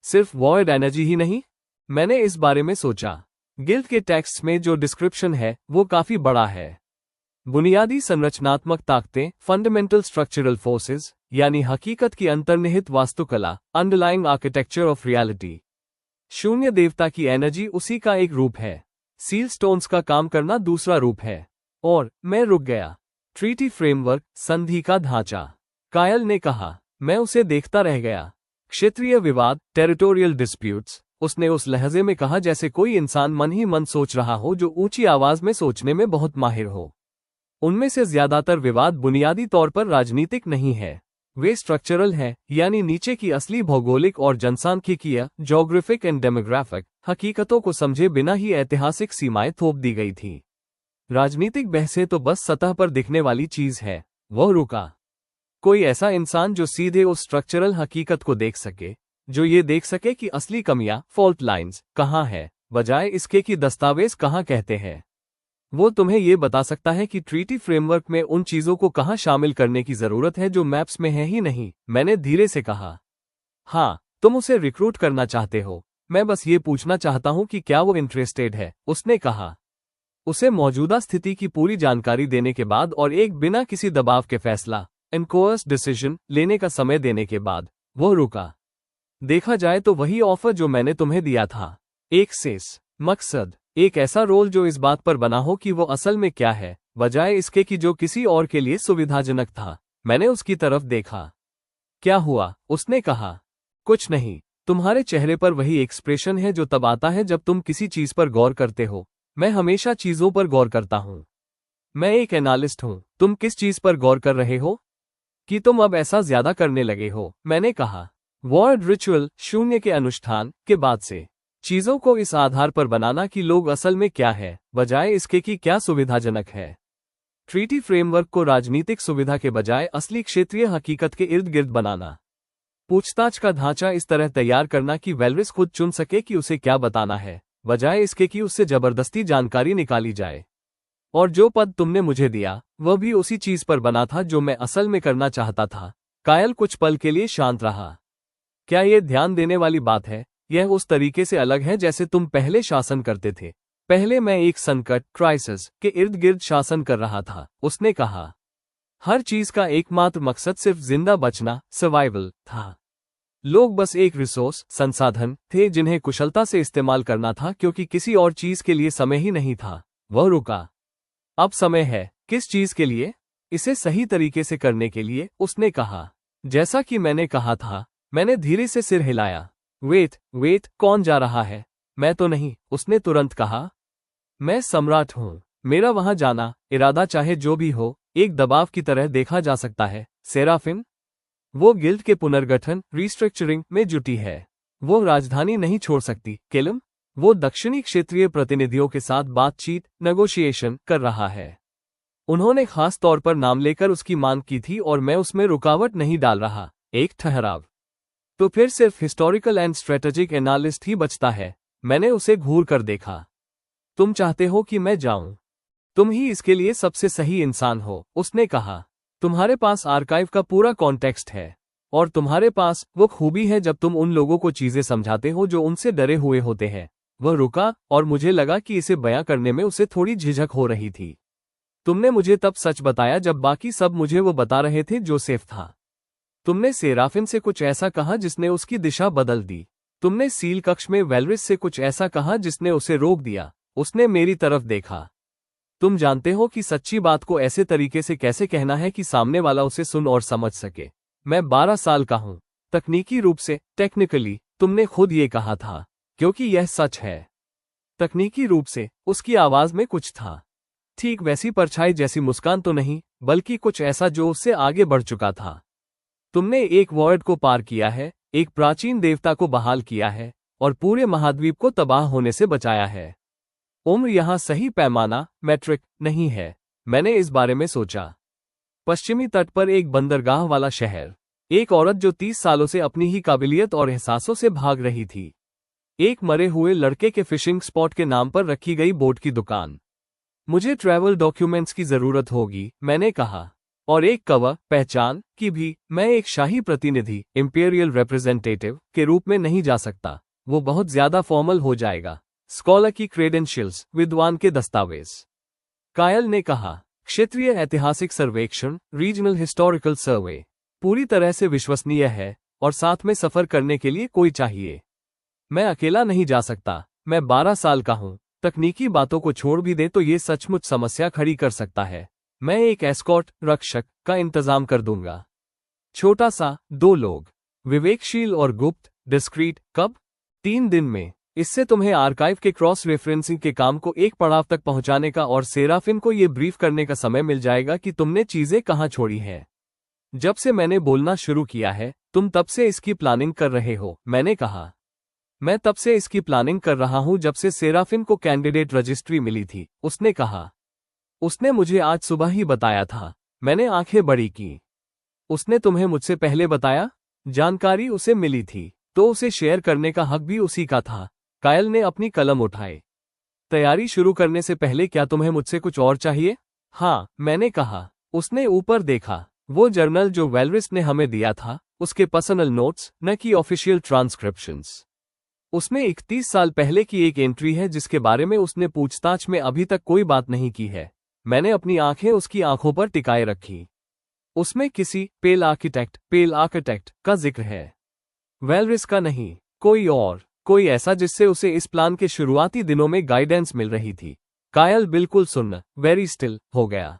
सिर्फ वॉइड एनर्जी ही नहीं? मैंने इस बारे में सोचा। गिल्ड के टेक्स्ट में जो डिस्क्रिप्शन है, वो काफी बड़ा है। बुनियादी संरचनात्मक ताकतें, फंडामेंटल स्ट्रक्चरल फोर्सेस, यानी हकीकत की अंतर्निहित वास्तुकला, अंडरलाइंग आर्किटेक्चर ऑफ रियलिटी। शून्य देवता की एनर्जी उसी का एक रूप है। सील स्टोन्स का काम करना दूसरा रूप है। और मैं रुक गया। ट्रीटी फ्रेमवर्क, संधि का ढांचा। कायल ने कहा। मैं उसे देखता रह गया। क्षेत्रीय विवाद, टेरिटोरियल डिस्प्यूट्स, उसने उस लहजे में कहा जैसे कोई इंसान मन ही मन सोच रहा हो जो ऊंची आवाज में सोचने में बहुत माहिर हो। उनमें से ज्यादातर विवाद बुनियादी तौर पर राजनीतिक नहीं है। वे स्ट्रक्चरल हैं, यानी नीचे की असली भौगोलिक और जनसांख्यिकीय, ज्योग्राफिक एंड डेमोग्राफिक हकीकतों को समझे बिना ही ऐतिहासिक सीमाएं थोप दी गई थी। राजनीतिक बहसें तो बस सतह पर दिखने वाली चीज है। वह रुका। कोई ऐसा इंसान जो सीधे उस स्ट्रक्चरल हकीकत को देख सके, जो ये देख सके कि असली कमियां, फॉल्ट लाइंस, कहाँ है, बजाय इसके कि दस्तावेज कहाँ कहते हैं। वो तुम्हें ये बता सकता है कि ट्रीटी फ्रेमवर्क में उन चीजों को कहाँ शामिल करने की जरूरत है जो मैप्स में है ही नहीं। मैंने धीरे से कहा, हाँ, तुम उसे रिक्रूट करना चाहते हो, मैं बस ये पूछना चाहता हूं कि क्या वो इंटरेस्टेड है। उसने कहा। उसे मौजूदा स्थिति की पूरी जानकारी देने के बाद और एक बिना किसी दबाव के फैसला, इनकोर्स डिसीजन लेने का समय देने के बाद वो रुका। देखा जाए तो वही ऑफर जो मैंने तुम्हें दिया था, एक सेस मकसद, एक ऐसा रोल जो इस बात पर बना हो कि वो असल में क्या है, बजाय इसके कि जो किसी और के लिए सुविधाजनक था। मैंने उसकी तरफ देखा। क्या हुआ? उसने कहा। कुछ नहीं, तुम्हारे चेहरे पर वही एक्सप्रेशन है जो तब आता है जब तुम किसी चीज पर गौर करते हो। मैं हमेशा चीजों पर गौर करता हूं। मैं एक एनालिस्ट हूं। तुम किस चीज पर गौर कर रहे हो कि तुम अब ऐसा ज्यादा करने लगे हो? मैंने कहा। वर्ड रिचुअल, शून्य के अनुष्ठान के बाद से चीजों को इस आधार पर बनाना कि लोग असल में क्या है, बजाय इसके कि क्या सुविधाजनक है। ट्रीटी फ्रेमवर्क को राजनीतिक सुविधा के बजाय असली क्षेत्रीय हकीकत के इर्द गिर्द बनाना। पूछताछ का ढांचा इस तरह तैयार करना कि वेलरिस खुद चुन सके कि उसे क्या बताना है, बजाय इसके कि उससे जबरदस्ती जानकारी निकाली जाए। और जो पद तुमने मुझे दिया, वह भी उसी चीज पर बना था जो मैं असल में करना चाहता था। कायल कुछ पल के लिए शांत रहा। क्या यह ध्यान देने वाली बात है? यह उस तरीके से अलग है जैसे तुम पहले शासन करते थे। पहले मैं एक संकट, क्राइसिस के इर्द गिर्द शासन कर रहा था, उसने कहा। हर चीज का एकमात्र मकसद सिर्फ जिंदा बचना, सर्वाइवल था। लोग बस एक रिसोर्स, संसाधन थे जिन्हें कुशलता से इस्तेमाल करना था क्योंकि किसी और चीज के लिए समय ही नहीं था। वह रुका। अब समय है। किस चीज के लिए? इसे सही तरीके से करने के लिए, उसने कहा। जैसा कि मैंने कहा था। मैंने धीरे से सिर हिलाया। वेट, कौन जा रहा है? मैं तो नहीं, उसने तुरंत कहा। मैं सम्राट हूं। मेरा वहां जाना, इरादा चाहे जो भी हो, एक दबाव की तरह देखा जा सकता है। सेराफिन, वो गिल्ड के पुनर्गठन, रिस्ट्रक्चरिंग में जुटी है। वो राजधानी नहीं छोड़ सकती। केलम, वो दक्षिणी क्षेत्रीय प्रतिनिधियों के साथ बातचीत, नेगोशिएशन कर रहा है। उन्होंने खास तौर पर नाम लेकर उसकी मांग की थी और मैं उसमें रुकावट नहीं डाल रहा। एक ठहराव। तो फिर सिर्फ हिस्टोरिकल एंड स्ट्रेटेजिक एनालिस्ट ही बचता है। मैंने उसे घूर कर देखा। तुम चाहते हो कि मैं जाऊं? तुम ही इसके लिए सबसे सही इंसान हो, उसने कहा। तुम्हारे पास आर्काइव का पूरा कॉन्टेक्स्ट है और तुम्हारे पास वो खूबी है जब तुम उन लोगों को चीजें समझाते हो जो उनसे डरे हुए होते हैं। वह रुका और मुझे लगा कि इसे बयां करने में उसे थोड़ी झिझक हो रही थी। तुमने मुझे तब सच बताया जब बाकी सब मुझे वो बता रहे थे जो सेफ था। तुमने सेराफिन से कुछ ऐसा कहा जिसने उसकी दिशा बदल दी। तुमने सील कक्ष में वेलरिस से कुछ ऐसा कहा जिसने उसे रोक दिया। उसने मेरी तरफ देखा। तुम जानते हो कि सच्ची बात को ऐसे तरीके से कैसे कहना है कि सामने वाला उसे सुन और समझ सके। मैं 12 साल का हूं। तकनीकी रूप से, टेक्निकली, तुमने खुद ये कहा था, क्योंकि यह सच है। तकनीकी रूप से, उसकी आवाज में कुछ था। ठीक वैसी परछाई जैसी मुस्कान तो नहीं, बल्कि कुछ ऐसा जो उससे आगे बढ़ चुका था। तुमने एक वर्ड को पार किया है, एक प्राचीन देवता को बहाल किया है और पूरे महाद्वीप को तबाह होने से बचाया है। उम्र यहां सही पैमाना, मैट्रिक, नहीं है। मैंने इस बारे में सोचा। पश्चिमी तट पर एक बंदरगाह वाला शहर। एक औरत जो 30 सालों से अपनी ही काबिलियत और एहसासों से भाग रही थी। एक मरे हुए लड़के के फिशिंग स्पॉट के नाम पर रखी गई बोट की दुकान। मुझे ट्रैवल डॉक्यूमेंट्स की जरूरत होगी, मैंने कहा। और एक कवर, पहचान की भी। मैं एक शाही प्रतिनिधि, इंपीरियल रिप्रेजेंटेटिव के रूप में नहीं जा सकता। वो बहुत ज्यादा फॉर्मल हो जाएगा। स्कॉलर की क्रेडेंशियल्स, विद्वान के दस्तावेज। कायल ने कहा। क्षेत्रीय ऐतिहासिक सर्वेक्षण, रीजनल हिस्टोरिकल सर्वे, पूरी तरह से विश्वसनीय है और साथ में सफर करने के लिए कोई चाहिए। मैं अकेला नहीं जा सकता। मैं 12 साल का हूं। तकनीकी बातों को छोड़ भी दे तो ये सचमुच समस्या खड़ी कर सकता है। मैं एक एस्कॉर्ट, रक्षक का इंतजाम कर दूंगा। छोटा सा, 2 लोग। विवेकशील और गुप्त, डिस्क्रीट। कब? 3 दिन में। इससे तुम्हें आर्काइव के क्रॉस रेफरेंसिंग के काम को एक पड़ाव तक पहुंचाने का और सेराफिन को ये ब्रीफ करने का समय मिल जाएगा कि तुमने चीजें कहां छोड़ी हैं। जब से मैंने बोलना शुरू किया है, तुम तब से इसकी प्लानिंग कर रहे हो, मैंने कहा। मैं तब से इसकी प्लानिंग कर रहा हूं जब से सेराफिन को कैंडिडेट रजिस्ट्री मिली थी, उसने कहा। उसने मुझे आज सुबह ही बताया था। मैंने आंखें बड़ी की। उसने तुम्हें मुझसे पहले बताया? जानकारी उसे मिली थी तो उसे शेयर करने का हक भी उसी का था। कायल ने अपनी कलम उठाई। तैयारी शुरू करने से पहले क्या तुम्हें मुझसे कुछ और चाहिए? हाँ, मैंने कहा। उसने ऊपर देखा। वो जर्नल जो वेलरिस ने हमें दिया था, उसके पर्सनल नोट्स, न कि ऑफिशियल ट्रांसक्रिप्शंस। उसमें 31 साल पहले की एक एंट्री है जिसके बारे में उसने पूछताछ में अभी तक कोई बात नहीं की है। मैंने अपनी आंखें उसकी आंखों पर टिकाए रखी। उसमें किसी पेल आर्किटेक्ट का जिक्र है। वेलरिस का नहीं, कोई और, कोई ऐसा जिससे उसे इस प्लान के शुरुआती दिनों में गाइडेंस मिल रही थी। कायल बिल्कुल सुन्न, वेरी स्टिल हो गया।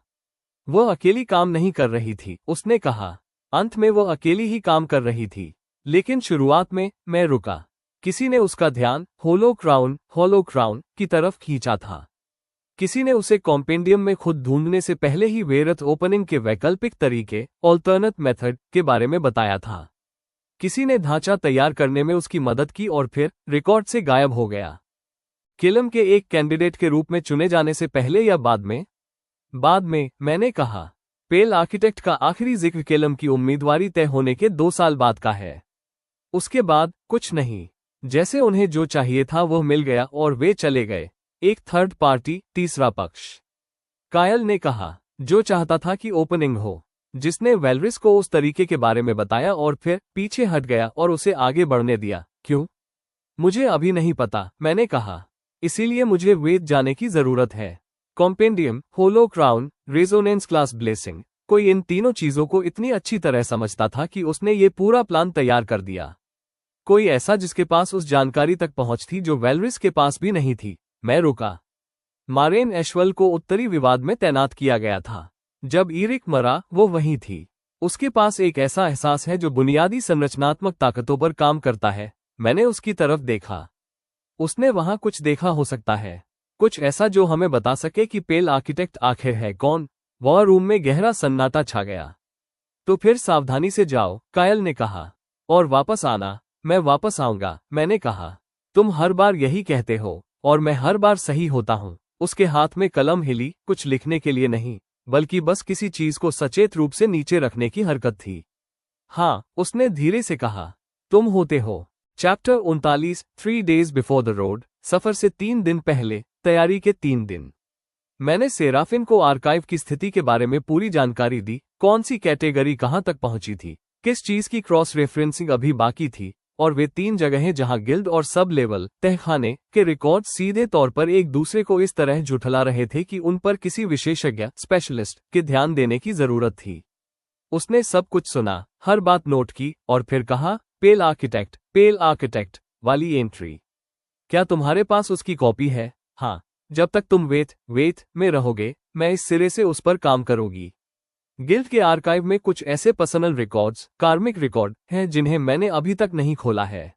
वह अकेली काम नहीं कर रही थी, उसने कहा। अंत में वह अकेली ही काम कर रही थी, लेकिन शुरुआत में मैं रुका। किसी ने उसका ध्यान होलो क्राउन की तरफ खींचा था। किसी ने उसे कॉम्पेंडियम में खुद ढूंढने से पहले ही वेरथ ओपनिंग के वैकल्पिक तरीके, ऑल्टरनेट मेथड के बारे में बताया था। किसी ने ढांचा तैयार करने में उसकी मदद की और फिर रिकॉर्ड से गायब हो गया। किलम के एक कैंडिडेट के रूप में चुने जाने से पहले या बाद में? बाद में, मैंने कहा। पेल आर्किटेक्ट का आखिरी जिक्र किलम की उम्मीदवारी तय होने के 2 साल बाद का है। उसके बाद कुछ नहीं। जैसे उन्हें जो चाहिए था वह मिल गया और वे चले गए। एक थर्ड पार्टी, तीसरा पक्ष। कायल ने कहा, जो चाहता था कि ओपनिंग हो, जिसने वेलरिस को उस तरीके के बारे में बताया और फिर पीछे हट गया और उसे आगे बढ़ने दिया। क्यों? मुझे अभी नहीं पता, मैंने कहा। इसीलिए मुझे वेद जाने की जरूरत है। कॉम्पेंडियम, होलो क्राउन, रेजोनेंस क्लास ब्लेसिंग। कोई इन तीनों चीजों को इतनी अच्छी तरह समझता था कि उसने ये पूरा प्लान तैयार कर दिया। कोई ऐसा जिसके पास उस जानकारी तक पहुंच थी जो वेलरिस के पास भी नहीं थी। मैं रुका। मारेन एशवल को उत्तरी विवाद में तैनात किया गया था। जब ईरिक मरा, वो वहीं थी। उसके पास एक ऐसा एहसास है जो बुनियादी संरचनात्मक ताकतों पर काम करता है। मैंने उसकी तरफ देखा। उसने वहां कुछ देखा हो सकता है, कुछ ऐसा जो हमें बता सके कि पेल आर्किटेक्ट आखिर है कौन। वॉर रूम में गहरा सन्नाटा छा गया। तो फिर सावधानी से जाओ, कायल ने कहा। और वापस आना। मैं वापस आऊंगा, मैंने कहा। तुम हर बार यही कहते हो और मैं हर बार सही होता हूं। उसके हाथ में कलम हिली, कुछ लिखने के लिए नहीं, बल्कि बस किसी चीज को सचेत रूप से नीचे रखने की हरकत थी। हाँ, उसने धीरे से कहा, तुम होते हो। Chapter 39, 3 days before the road. सफर से 3 दिन पहले, तैयारी के 3 दिन। मैंने सेराफिन को आर्काइव की स्थिति के बारे में पूरी जानकारी दी। कौन सी कैटेगरी कहां तक पहुंची थी, किस चीज की क्रॉस रेफरेंसिंग अभी बाकी थी, और वे 3 जगहें जहां गिल्ड और सब लेवल तहखाने के रिकॉर्ड सीधे तौर पर एक दूसरे को इस तरह झुठला रहे थे कि उन पर किसी विशेषज्ञ स्पेशलिस्ट के ध्यान देने की जरूरत थी। उसने सब कुछ सुना, हर बात नोट की और फिर कहा, पेल आर्किटेक्ट वाली एंट्री। क्या तुम्हारे पास उसकी कॉपी है? हाँ। जब तक तुम वेथ में रहोगे, मैं इस सिरे से उस पर काम करूंगी। गिल्ड के आर्काइव में कुछ ऐसे पर्सनल रिकॉर्ड्स, कार्मिक रिकॉर्ड हैं जिन्हें मैंने अभी तक नहीं खोला है।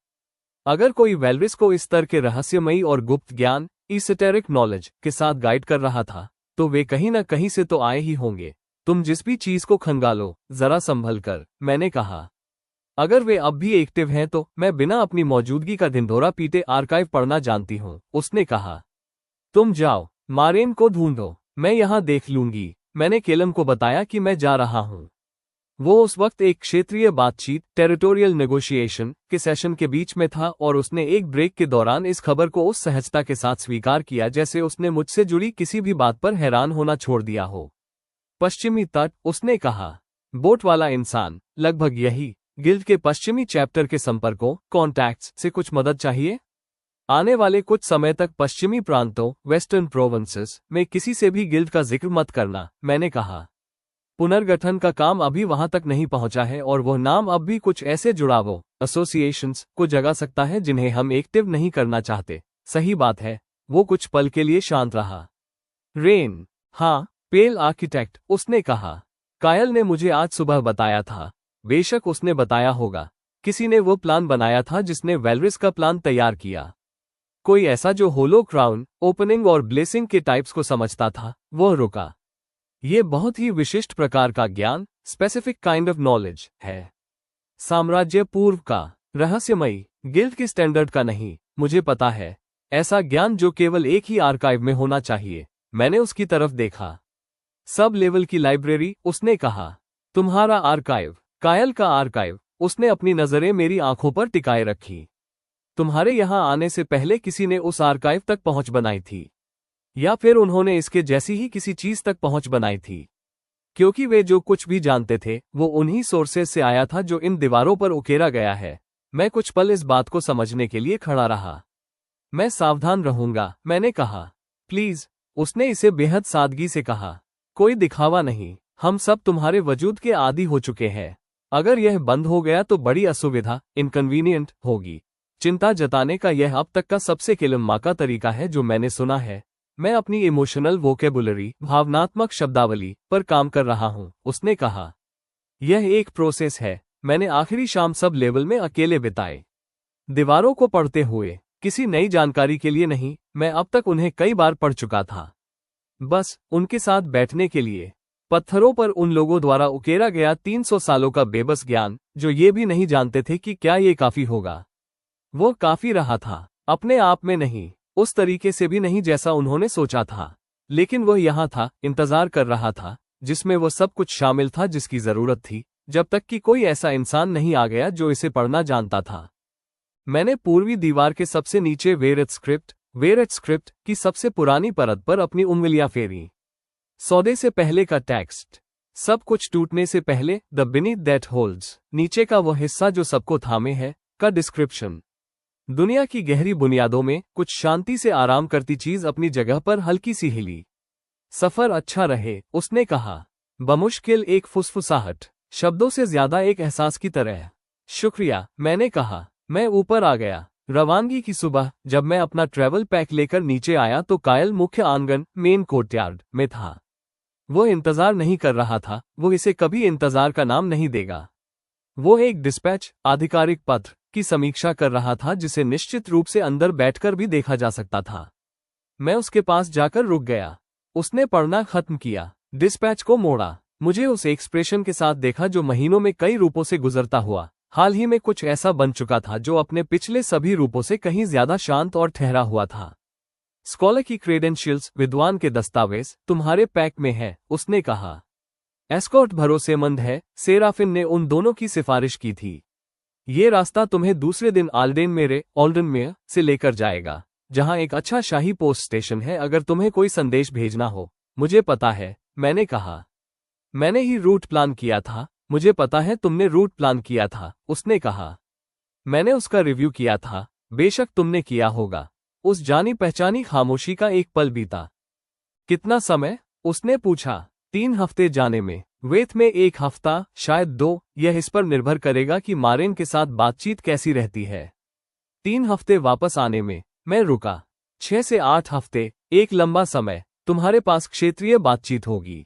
अगर कोई वेलरिस को इस स्तर के रहस्यमयी और गुप्त ज्ञान, इsoteric नॉलेज के साथ गाइड कर रहा था, तो वे कहीं न कहीं से तो आए ही होंगे। तुम जिस भी चीज को खंगालो, जरा संभल कर, मैंने कहा। अगर वे अब भी एक्टिव हैं तो मैं बिना अपनी मौजूदगी का ढिंढोरा पीटे आर्काइव पढ़ना जानती हूँ, उसने कहा। तुम जाओ, मारेन को ढूंढो, मैं यहां देख लूंगी। मैंने केलम को बताया कि मैं जा रहा हूं। वो उस वक्त एक क्षेत्रीय बातचीत, टेरिटोरियल नेगोशिएशन के सेशन के बीच में था और उसने एक ब्रेक के दौरान इस खबर को उस सहजता के साथ स्वीकार किया जैसे उसने मुझसे जुड़ी किसी भी बात पर हैरान होना छोड़ दिया हो। पश्चिमी तट, उसने कहा। बोट वाला इंसान, लगभग यही। गिल्ड के पश्चिमी चैप्टर के संपर्कों, कॉन्टैक्ट्स से कुछ मदद चाहिए? आने वाले कुछ समय तक पश्चिमी प्रांतों, वेस्टर्न प्रोविंसेस में किसी से भी गिल्ड का जिक्र मत करना, मैंने कहा। पुनर्गठन का काम अभी वहां तक नहीं पहुंचा है और वह नाम अब भी कुछ ऐसे जुड़ावों, एसोसिएशंस को जगा सकता है जिन्हें हम एक्टिव नहीं करना चाहते। सही बात है। वो कुछ पल के लिए शांत रहा। रेन। हाँ, पेल आर्किटेक्ट, उसने कहा। कायल ने मुझे आज सुबह बताया था। बेशक उसने बताया होगा। किसी ने वो प्लान बनाया था जिसने वेलरिस का प्लान तैयार किया। कोई ऐसा जो होलो क्राउन, ओपनिंग और ब्लेसिंग के टाइप्स को समझता था। वह रुका। ये बहुत ही विशिष्ट प्रकार का ज्ञान, स्पेसिफिक काइंड ऑफ नॉलेज है। साम्राज्य पूर्व का, रहस्यमयी, गिल्ड के स्टैंडर्ड का नहीं, मुझे पता है। ऐसा ज्ञान जो केवल एक ही आर्काइव में होना चाहिए। मैंने उसकी तरफ देखा। सब लेवल की लाइब्रेरी, उसने कहा। तुम्हारा आर्काइव, कायल का आर्काइव। उसने अपनी नजरें मेरी आंखों पर टिकाए रखी। तुम्हारे यहां आने से पहले किसी ने उस आर्काइव तक पहुंच बनाई थी, या फिर उन्होंने इसके जैसी ही किसी चीज तक पहुंच बनाई थी, क्योंकि वे जो कुछ भी जानते थे वो उन्हीं सोर्सेज से आया था जो इन दीवारों पर उकेरा गया है। मैं कुछ पल इस बात को समझने के लिए खड़ा रहा। मैं सावधान रहूंगा, मैंने कहा। प्लीज, उसने इसे बेहद सादगी से कहा। कोई दिखावा नहीं, हम सब तुम्हारे वजूद के आदी हो चुके हैं। अगर यह बंद हो गया तो बड़ी असुविधा, इनकन्वीनियंट होगी। चिंता जताने का यह अब तक का सबसे केलम्मा का तरीका है जो मैंने सुना है। मैं अपनी इमोशनल वोकेबुलरी, भावनात्मक शब्दावली पर काम कर रहा हूं, उसने कहा। यह एक प्रोसेस है। मैंने आखिरी शाम सब लेवल में अकेले बिताए, दीवारों को पढ़ते हुए, किसी नई जानकारी के लिए नहीं। मैं अब तक उन्हें कई बार पढ़ चुका था, बस उनके साथ बैठने के लिए। पत्थरों पर उन लोगों द्वारा उकेरा गया 300 सालों का बेबस ज्ञान, जो ये भी नहीं जानते थे कि क्या ये काफी होगा। वो काफी रहा था, अपने आप में नहीं, उस तरीके से भी नहीं जैसा उन्होंने सोचा था, लेकिन वह यहाँ था, इंतजार कर रहा था, जिसमें वो सब कुछ शामिल था जिसकी जरूरत थी, जब तक कि कोई ऐसा इंसान नहीं आ गया जो इसे पढ़ना जानता था। मैंने पूर्वी दीवार के सबसे नीचे वेरेट स्क्रिप्ट की सबसे पुरानी परत पर अपनी उंगलियां फेरी। सौदे से पहले का टेक्स्ट, सब कुछ टूटने से पहले, द बीनीथ दैट होल्ड्स, नीचे का वो हिस्सा जो सबको थामे है, का डिस्क्रिप्शन। दुनिया की गहरी बुनियादों में कुछ शांति से आराम करती चीज अपनी जगह पर हल्की सी हिली। सफर अच्छा रहे, उसने कहा, बमुश्किल एक फुसफुसाहट, शब्दों से ज्यादा एक एहसास की तरह। शुक्रिया, मैंने कहा। मैं ऊपर आ गया। रवानगी की सुबह जब मैं अपना ट्रैवल पैक लेकर नीचे आया तो कायल मुख्य आंगन, मेन कोर्टयार्ड में था। वो इंतजार नहीं कर रहा था, वो इसे कभी इंतजार का नाम नहीं देगा। वो एक डिस्पैच, आधिकारिक पत्र की समीक्षा कर रहा था जिसे निश्चित रूप से अंदर बैठकर भी देखा जा सकता था। मैं उसके पास जाकर रुक गया। उसने पढ़ना खत्म किया, डिस्पैच को मोड़ा, मुझे उस एक्सप्रेशन के साथ देखा जो महीनों में कई रूपों से गुजरता हुआ हाल ही में कुछ ऐसा बन चुका था जो अपने पिछले सभी रूपों से कहीं ज्यादा शांत और ठहरा हुआ था। स्कॉलर की क्रेडेंशियल्स, विद्वान के दस्तावेज, तुम्हारे पैक में है, उसने कहा। एस्कॉर्ट भरोसेमंद है, सेराफिन ने उन दोनों की सिफारिश की थी। ये रास्ता तुम्हें दूसरे दिन ऑल्डनमेयर से लेकर जाएगा, जहां एक अच्छा शाही पोस्ट स्टेशन है अगर तुम्हें कोई संदेश भेजना हो। मुझे पता है, मैंने कहा। मैंने ही रूट प्लान किया था। मुझे पता है तुमने रूट प्लान किया था, उसने कहा। मैंने उसका रिव्यू किया था, बेशक तुमने किया होगा। उस जानी पहचानी खामोशी का एक पल बीता। कितना समय? उसने पूछा। 3 हफ्ते जाने में, वेथ में 1 हफ्ता, शायद 2, यह इस पर निर्भर करेगा कि मारेन के साथ बातचीत कैसी रहती है। 3 हफ्ते वापस आने में, मैं रुका। 6 से 8 हफ्ते, एक लंबा समय। तुम्हारे पास क्षेत्रीय बातचीत होगी,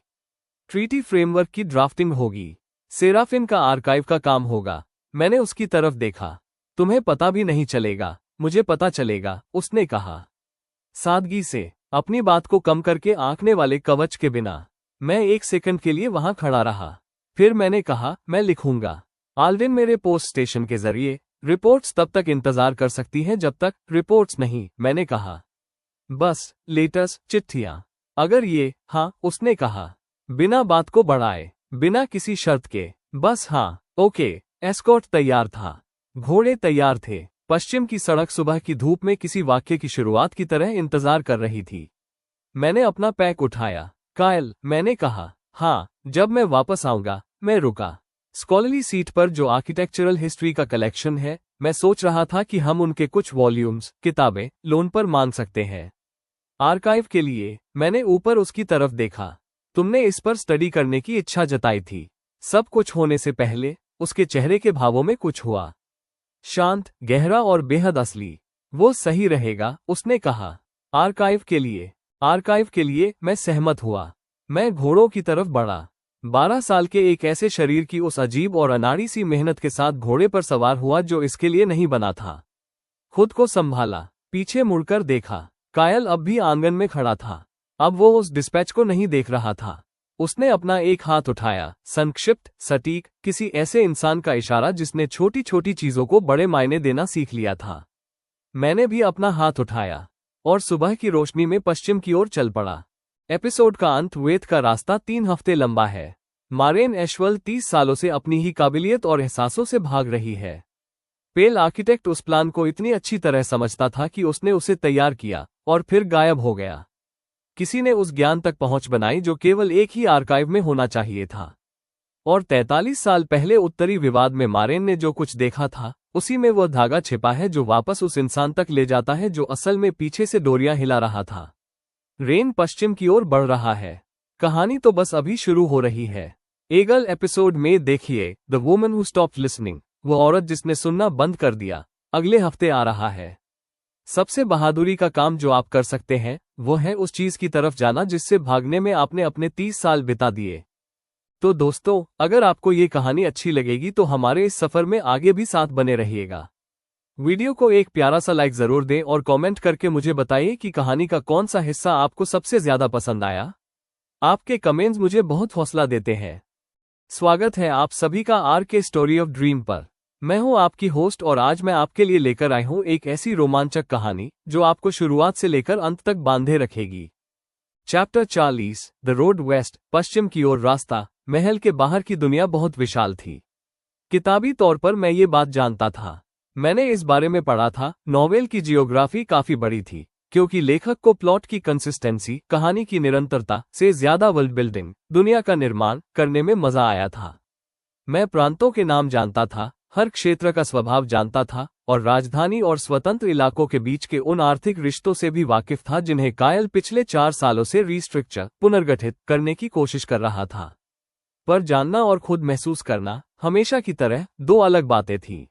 ट्रीटी फ्रेमवर्क की ड्राफ्टिंग होगी, सेराफिन का आर्काइव का काम होगा। मैंने उसकी तरफ देखा। तुम्हें पता भी नहीं चलेगा, मुझे पता चलेगा, उसने कहा, सादगी से, अपनी बात को कम करके आंकने वाले कवच के बिना। मैं 1 सेकंड के लिए वहां खड़ा रहा। फिर मैंने कहा, मैं लिखूंगा। आल्विन मेरे पोस्ट स्टेशन के जरिए। रिपोर्ट्स तब तक इंतजार कर सकती हैं जब तक रिपोर्ट्स नहीं, मैंने कहा। बस लेटर्स, चिट्ठियां। अगर ये, हाँ, उसने कहा, बिना बात को बढ़ाए, बिना किसी शर्त के, बस हाँ, ओके। एस्कॉर्ट तैयार था, घोड़े तैयार थे। पश्चिम की सड़क सुबह की धूप में किसी वाक्य की शुरुआत की तरह इंतजार कर रही थी। मैंने अपना पैक उठाया। कायल, मैंने कहा, हाँ, जब मैं वापस आऊंगा। मैं रुका। स्कॉलरली सीट पर जो आर्किटेक्चरल हिस्ट्री का कलेक्शन है, मैं सोच रहा था कि हम उनके कुछ वॉल्यूम्स, किताबें, लोन पर मांग सकते हैं। आर्काइव के लिए, मैंने ऊपर उसकी तरफ देखा। तुमने इस पर स्टडी करने की इच्छा जताई थी। सब कुछ होने से पहले, उसके चेहरे के भावों में कुछ हुआ। शांत, गहरा और बेहद असली। वो सही रहेगा, उसने कहा। आर्काइव के लिए मैं सहमत हुआ। मैं घोड़ों की तरफ बढ़ा। 12 साल के एक ऐसे शरीर की उस अजीब और अनाड़ी सी मेहनत के साथ घोड़े पर सवार हुआ जो इसके लिए नहीं बना था। खुद को संभाला, पीछे मुड़कर देखा। कायल अब भी आंगन में खड़ा था। अब वो उस डिस्पैच को नहीं देख रहा था। उसने अपना एक हाथ उठाया, संक्षिप्त, सटीक, किसी ऐसे इंसान का इशारा जिसने छोटी छोटी चीजों को बड़े मायने देना सीख लिया था। मैंने भी अपना हाथ उठाया और सुबह की रोशनी में पश्चिम की ओर चल पड़ा। एपिसोड का अंत, वेथ का रास्ता 3 हफ्ते लंबा है। मारेन एशवल 30 सालों से अपनी ही काबिलियत और एहसासों से भाग रही है। पेल आर्किटेक्ट उस प्लान को इतनी अच्छी तरह समझता था कि उसने उसे तैयार किया और फिर गायब हो गया। किसी ने उस ज्ञान तक पहुंच बनाई जो केवल एक ही आर्काइव में होना चाहिए था। और 43 साल पहले उत्तरी विवाद में मारेन ने जो कुछ देखा था, उसी में वह धागा छिपा है जो वापस उस इंसान तक ले जाता है जो असल में पीछे से डोरियां हिला रहा था। रेन पश्चिम की ओर बढ़ रहा है। कहानी तो बस अभी शुरू हो रही है। एगल एपिसोड में देखिए the woman who stopped listening, वो औरत जिसने सुनना बंद कर दिया, अगले हफ्ते आ रहा है। सबसे बहादुरी का काम जो आप कर सकते हैं वो है उस चीज की तरफ जाना जिससे भागने में आपने अपने 30 साल बिता दिए। तो दोस्तों, अगर आपको ये कहानी अच्छी लगेगी तो हमारे इस सफर में आगे भी साथ बने रहिएगा। वीडियो को एक प्यारा सा लाइक जरूर दें और कमेंट करके मुझे बताइए कि कहानी का कौन सा हिस्सा आपको सबसे ज्यादा पसंद आया। आपके कमेंट्स मुझे बहुत हौसला देते हैं। स्वागत है आप सभी का आर के स्टोरी ऑफ ड्रीम पर। मैं हूं आपकी होस्ट और आज मैं आपके लिए लेकर आई हूं एक ऐसी रोमांचक कहानी जो आपको शुरुआत से लेकर अंत तक बांधे रखेगी। चैप्टर 40 द रोड वेस्ट, पश्चिम की ओर रास्ता। महल के बाहर की दुनिया बहुत विशाल थी। किताबी तौर पर मैं ये बात जानता था, मैंने इस बारे में पढ़ा था। नॉवेल की जियोग्राफी काफी बड़ी थी क्योंकि लेखक को प्लॉट की कंसिस्टेंसी, कहानी की निरंतरता से ज्यादा वर्ल्ड बिल्डिंग, दुनिया का निर्माण करने में मजा आया था। मैं प्रांतों के नाम जानता था, हर क्षेत्र का स्वभाव जानता था और राजधानी और स्वतंत्र इलाकों के बीच के उन आर्थिक रिश्तों से भी वाकिफ था जिन्हें कायल पिछले 4 सालों से रिस्ट्रक्चर, पुनर्गठित करने की कोशिश कर रहा था। पर जानना और खुद महसूस करना हमेशा की तरह दो अलग बातें थीं।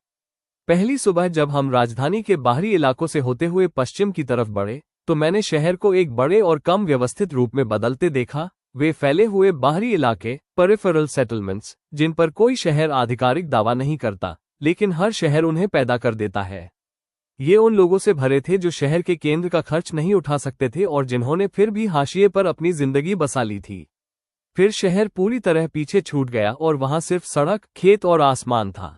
पहली सुबह जब हम राजधानी के बाहरी इलाकों से होते हुए पश्चिम की तरफ बढ़े तो मैंने शहर को एक बड़े और कम व्यवस्थित रूप में बदलते देखा। वे फैले हुए बाहरी इलाके, पेरिफेरल सेटलमेंट्स, जिन पर कोई शहर आधिकारिक दावा नहीं करता, लेकिन हर शहर उन्हें पैदा कर देता है। ये उन लोगों से भरे थे जो शहर के केंद्र का खर्च नहीं उठा सकते थे और जिन्होंने फिर भी हाशिए पर अपनी जिंदगी बसा ली थी। फिर शहर पूरी तरह पीछे छूट गया और वहां सिर्फ सड़क, खेत और आसमान था।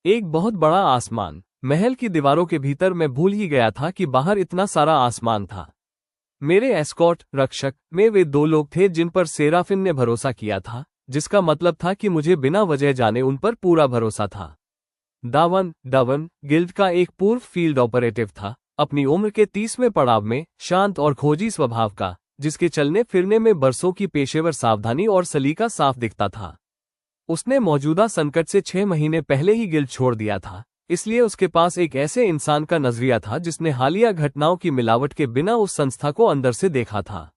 एक बहुत बड़ा आसमान। महल की दीवारों के भीतर मैं भूल ही गया था कि बाहर इतना सारा आसमान था। मेरे एस्कॉर्ट, रक्षक में वे 2 लोग थे जिन पर सेराफिन ने भरोसा किया था, जिसका मतलब था कि मुझे बिना वजह जाने उन पर पूरा भरोसा था। डवन गिल्ड का एक पूर्व फील्ड ऑपरेटिव था, अपनी उम्र के 30वें पड़ाव में, शांत और खोजी स्वभाव का, जिसके चलने फिरने में बरसों की पेशेवर सावधानी और सलीका साफ दिखता था। उसने मौजूदा संकट से 6 महीने पहले ही गिल्ड छोड़ दिया था, इसलिए उसके पास एक ऐसे इंसान का नजरिया था जिसने हालिया घटनाओं की मिलावट के बिना उस संस्था को अंदर से देखा था।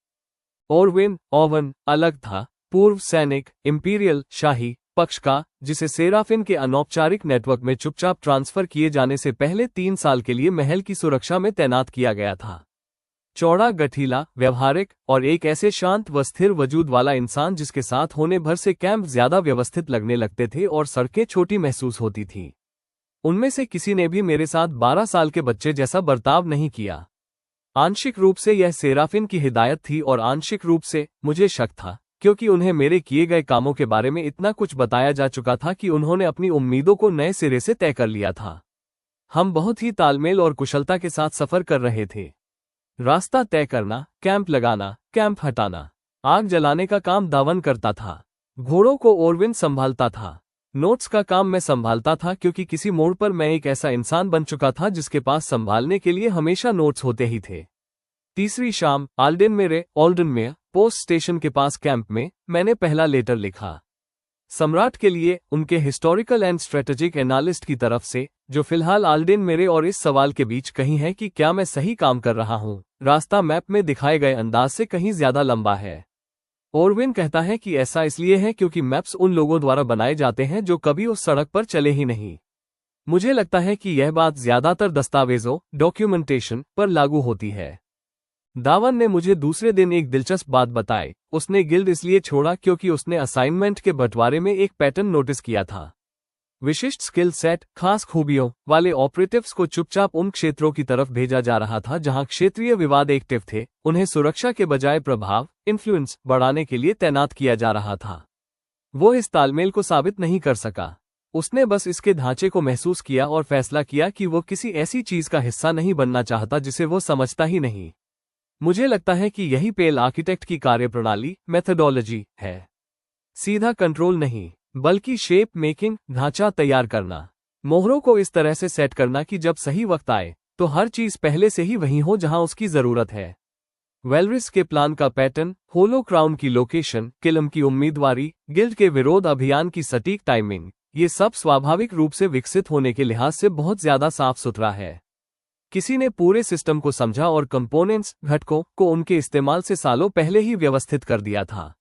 ओवन अलग था, पूर्व सैनिक, इंपीरियल शाही पक्ष का, जिसे सेराफिन के अनौपचारिक नेटवर्क में चुपचाप ट्रांसफर किए जाने से पहले 3 साल के लिए महल की सुरक्षा में तैनात किया गया था। चौड़ा, गठीला, व्यवहारिक और एक ऐसे शांत व स्थिर वजूद वाला इंसान जिसके साथ होने भर से कैंप ज्यादा व्यवस्थित लगने लगते थे और सड़कें छोटी महसूस होती थीं। उनमें से किसी ने भी मेरे साथ 12 साल के बच्चे जैसा बर्ताव नहीं किया। आंशिक रूप से यह सेराफिन की हिदायत थी और आंशिक रूप से मुझे शक था, क्योंकि उन्हें मेरे किए गए कामों के बारे में इतना कुछ बताया जा चुका था कि उन्होंने अपनी उम्मीदों को नए सिरे से तय कर लिया था। हम बहुत ही तालमेल और कुशलता के साथ सफर कर रहे थे। रास्ता तय करना, कैंप लगाना, कैंप हटाना, आग जलाने का काम दावन करता था। घोड़ों को ओरविन संभालता था। नोट्स का काम मैं संभालता था क्योंकि किसी मोड़ पर मैं एक ऐसा इंसान बन चुका था जिसके पास संभालने के लिए हमेशा नोट्स होते ही थे। तीसरी शाम ऑल्डन में पोस्ट स्टेशन के पास कैंप में मैंने पहला लेटर लिखा। सम्राट के लिए, उनके हिस्टोरिकल एंड स्ट्रेटेजिक एनालिस्ट की तरफ से, जो फिलहाल ऑल्डन मेरे और इस सवाल के बीच कहीं है कि क्या मैं सही काम कर रहा हूं। रास्ता मैप में दिखाए गए अंदाज से कहीं ज्यादा लंबा है। ओरविन कहता है कि ऐसा इसलिए है क्योंकि मैप्स उन लोगों द्वारा बनाए जाते हैं जो कभी उस सड़क पर चले ही नहीं। मुझे लगता है कि यह बात ज्यादातर दस्तावेजों, डॉक्यूमेंटेशन पर लागू होती है। दावन ने मुझे दूसरे दिन एक दिलचस्प बात बताई। उसने गिल्ड इसलिए छोड़ा क्योंकि उसने असाइनमेंट के बंटवारे में एक पैटर्न नोटिस किया था। विशिष्ट स्किल सेट, खास खूबियों वाले ऑपरेटिव्स को चुपचाप उन क्षेत्रों की तरफ भेजा जा रहा था जहां क्षेत्रीय विवाद एक्टिव थे। उन्हें सुरक्षा के बजाय प्रभाव, इन्फ्लुएंस बढ़ाने के लिए तैनात किया जा रहा था। वो इस तालमेल को साबित नहीं कर सका। उसने बस इसके ढांचे को महसूस किया और फैसला किया कि वो किसी ऐसी चीज का हिस्सा नहीं बनना चाहता जिसे वो समझता ही नहीं। मुझे लगता है कि यही पेल आर्किटेक्ट की कार्यप्रणाली, मेथोडोलॉजी है। सीधा कंट्रोल नहीं, बल्कि शेप मेकिंग, ढांचा तैयार करना। मोहरों को इस तरह से सेट करना कि जब सही वक्त आए तो हर चीज पहले से ही वहीं हो जहां उसकी जरूरत है। वेलरिस के प्लान का पैटर्न, होलो क्राउन की लोकेशन, किलम की उम्मीदवारी, गिल्ड के विरोध अभियान की सटीक टाइमिंग, ये सब स्वाभाविक रूप से विकसित होने के लिहाज से बहुत ज्यादा साफ सुथरा है। किसी ने पूरे सिस्टम को समझा और कंपोनेंट्स, घटकों को उनके इस्तेमाल से सालों पहले ही व्यवस्थित कर दिया था।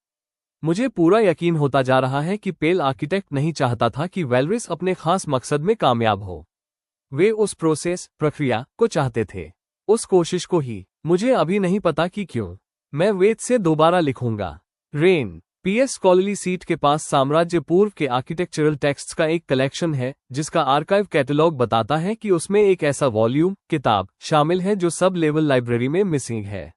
मुझे पूरा यकीन होता जा रहा है कि पेल आर्किटेक्ट नहीं चाहता था कि वेलरिस अपने खास मकसद में कामयाब हो। वे उस प्रक्रिया को चाहते थे, उस कोशिश को ही। मुझे अभी नहीं पता कि क्यों। मैं वेद से दोबारा लिखूंगा। रेन पीएस कॉलली सीट के पास साम्राज्य पूर्व के आर्किटेक्चरल टेक्स्ट्स का एक कलेक्शन है, जिसका आर्काइव कैटलॉग बताता है कि उसमें एक ऐसा वॉल्यूम, किताब शामिल है जो सब लेवल लाइब्रेरी में मिसिंग है।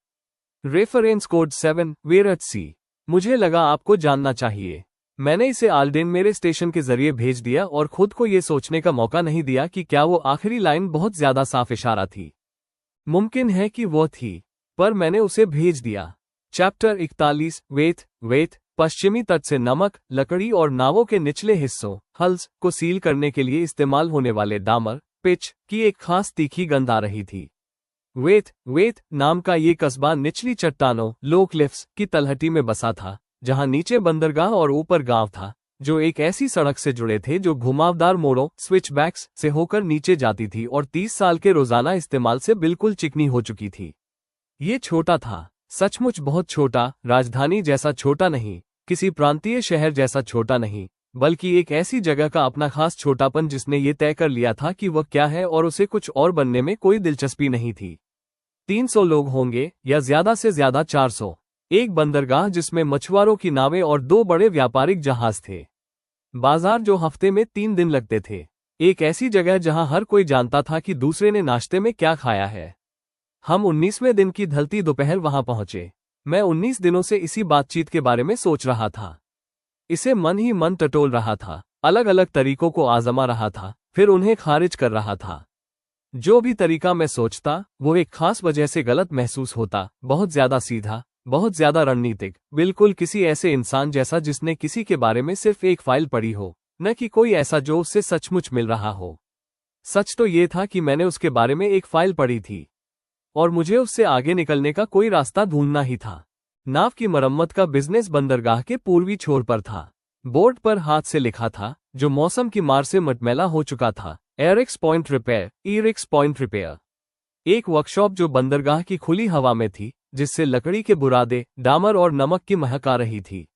रेफरेंस कोड 7 वेरट सी। मुझे लगा आपको जानना चाहिए। मैंने इसे आल्डेन मेरे स्टेशन के जरिए भेज दिया और खुद को यह सोचने का मौका नहीं दिया कि क्या वो आखिरी लाइन बहुत ज्यादा साफ इशारा थी। मुमकिन है कि वो थी, पर मैंने उसे भेज दिया। चैप्टर 41 वेथ पश्चिमी तट से नमक, लकड़ी और नावों के निचले हिस्सों, हल्स को सील करने के लिए इस्तेमाल होने वाले डामर, पिच की एक खास तीखी गंध आ रही थी। वेथ नाम का ये कस्बा निचली चट्टानों, लो क्लिफ्स की तलहटी में बसा था, जहां नीचे बंदरगाह और ऊपर गांव था, जो एक ऐसी सड़क से जुड़े थे जो घुमावदार मोड़ों, स्विचबैक्स से होकर नीचे जाती थी और 30 साल के रोजाना इस्तेमाल से बिल्कुल चिकनी हो चुकी थी। ये छोटा था, सचमुच बहुत छोटा, राजधानी जैसा छोटा नहीं, किसी प्रांतीय शहर जैसा छोटा नहीं, बल्कि एक ऐसी जगह का अपना खास छोटापन जिसने ये तय कर लिया था कि वह क्या है और उसे कुछ और बनने में कोई दिलचस्पी नहीं थी। 300 लोग होंगे या ज्यादा से ज्यादा 400। एक बंदरगाह जिसमें मछुआरों की नावें और 2 बड़े व्यापारिक जहाज थे। बाजार जो हफ्ते में 3 दिन लगते थे। एक ऐसी जगह जहां हर कोई जानता था कि दूसरे ने नाश्ते में क्या खाया है। हम 19वें दिन की ढलती दोपहर वहां पहुंचे। मैं 19 दिनों से इसी बातचीत के बारे में सोच रहा था। इसे मन ही मन टटोल रहा था, अलग अलग तरीकों को आजमा रहा था, फिर उन्हें खारिज कर रहा था। जो भी तरीका मैं सोचता, वो एक खास वजह से गलत महसूस होता, बहुत ज्यादा सीधा, बहुत ज्यादा रणनीतिक, बिल्कुल किसी ऐसे इंसान जैसा जिसने किसी के बारे में सिर्फ एक फाइल पढ़ी हो, न कि कोई ऐसा जो उससे सचमुच मिल रहा हो। सच तो ये था कि मैंने उसके बारे में एक फाइल पढ़ी थी और मुझे उससे आगे निकलने का कोई रास्ता ढूंढना ही था। नाव की मरम्मत का बिजनेस बंदरगाह के पूर्वी छोर पर था। बोर्ड पर हाथ से लिखा था, जो मौसम की मार से मटमैला हो चुका था, एरिक्स पॉइंट रिपेयर। एक वर्कशॉप जो बंदरगाह की खुली हवा में थी, जिससे लकड़ी के बुरादे, डामर और नमक की महक आ रही थी।